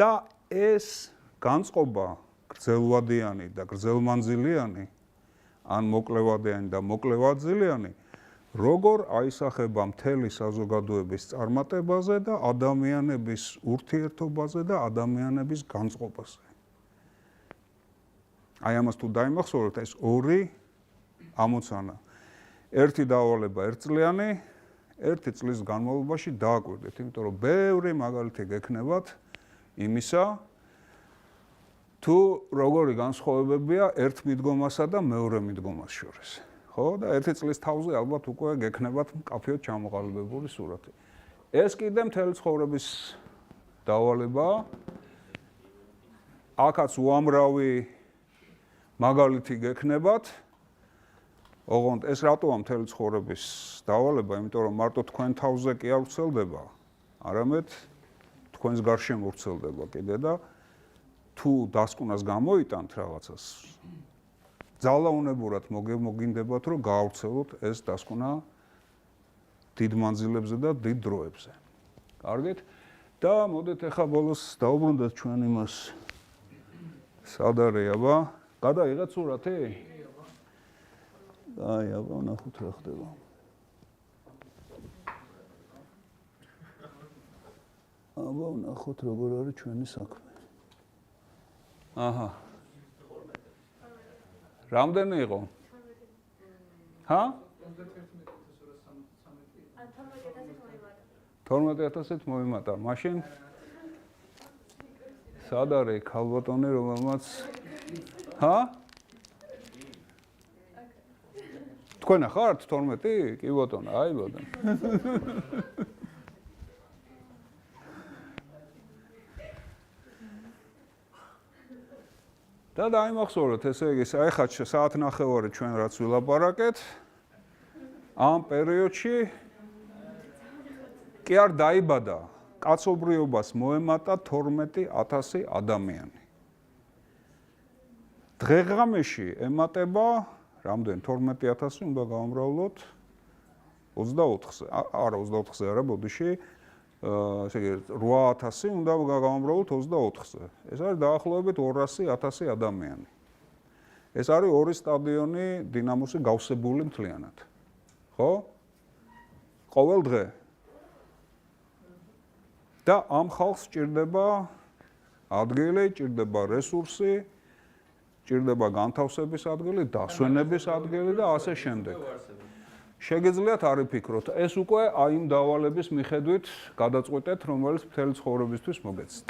და ეს განწყობა გრძელვადიანი და გრძელმანძილიანი ან მოკლევადიანი და მოკლევაძილიანი როგორ აისახება მთელი საზოგადოების წარმატებაზე და ადამიანების ურთიერთობაზე და ადამიანების განწყობაზე. აი ამას თუ დაიმახსოვროთ, ეს ორი ამოცანა. ერთი დავალება ერთწლიანი, ერთი წლის განმავლობაში დააკვირდეთ, იმიტომ რომ ბევრი მაგალითი გექნებათ იმისა, თუ როგორი განსხვავებებია ერთ მიდგომასა და მეორე მიდგომას შორის. ხო და ერთი წლის თავზე ალბათ უკვე გექნებათ მკაფიოდ ჩამოყალიბებული სურათი. ეს კიდე მთელი ცხოვრების დავალებაა. აქაც უამრავი მაგალითი გექნებათ. ოღონდ ეს რატოა მთელი ცხოვრების დავალება? იმიტომ რომ მარტო თქვენ თავზე კი არ ვრცელდება, არამედ თქვენს გარშემო ვრცელდება კიდე და თუ დასკვნას გამოიტანთ რაღაცას, ძალაუნებურად მოგინდებათ, რომ გაავრცელოთ ეს დასკვნა დიდ მანძილებზე და დიდ დროებზე. კარგით? და მოდით ახლა ბოლოს დავუბრუნდეთ ჩვენ იმას. სად არის აბა? გადაიღეთ სურათი? აი, აბა, ნახოთ რა ხდება. აბა, ნახოთ როგორ არის ჩვენი საქმე. აჰა. რამდენი იყო? ჰა? 12000-ით მოიმატა. მაშინ სად არის ქალბატონი, რომელმაც ჰა? თქვენ ხართ 12? კი ბატონო, აი ბატონო. და დაიმახსოვროთ, ესე იგი, ეხლა საათნახევარი ჩვენ რაც ვილაპარაკეთ, ამ პერიოდში კი არ დაიბადა, კაცობრიობას მოემატა 12000 ადამიანი. დღეღამეში ემატება რამდენ 12000 უნდა გავამრავლოთ 24-ზე. არა 24-ზე არა, ბოდიში. ესე იგი 8000 უნდა გავამრავლოთ 24-ზე. ეს არის დაახლოებით 200,000 ადამიანი. ეს არის ორი სტადიონი დინამოსი გავსებული მთლიანად. ხო? ყოველ დღე. და ამ ხალხს სჭირდება ადგილი, სჭირდება რესურსი, სჭირდება განთავსების ადგილი, დასვენების ადგილი და ასე შემდეგ. შეგეძლიათ არ იფიქროთ, ეს უკვე აი იმ დავალების მიხედვით გადაწყვეტეთ, რომელიც მთელი ცხოვრებისთვის მოგეცეთ.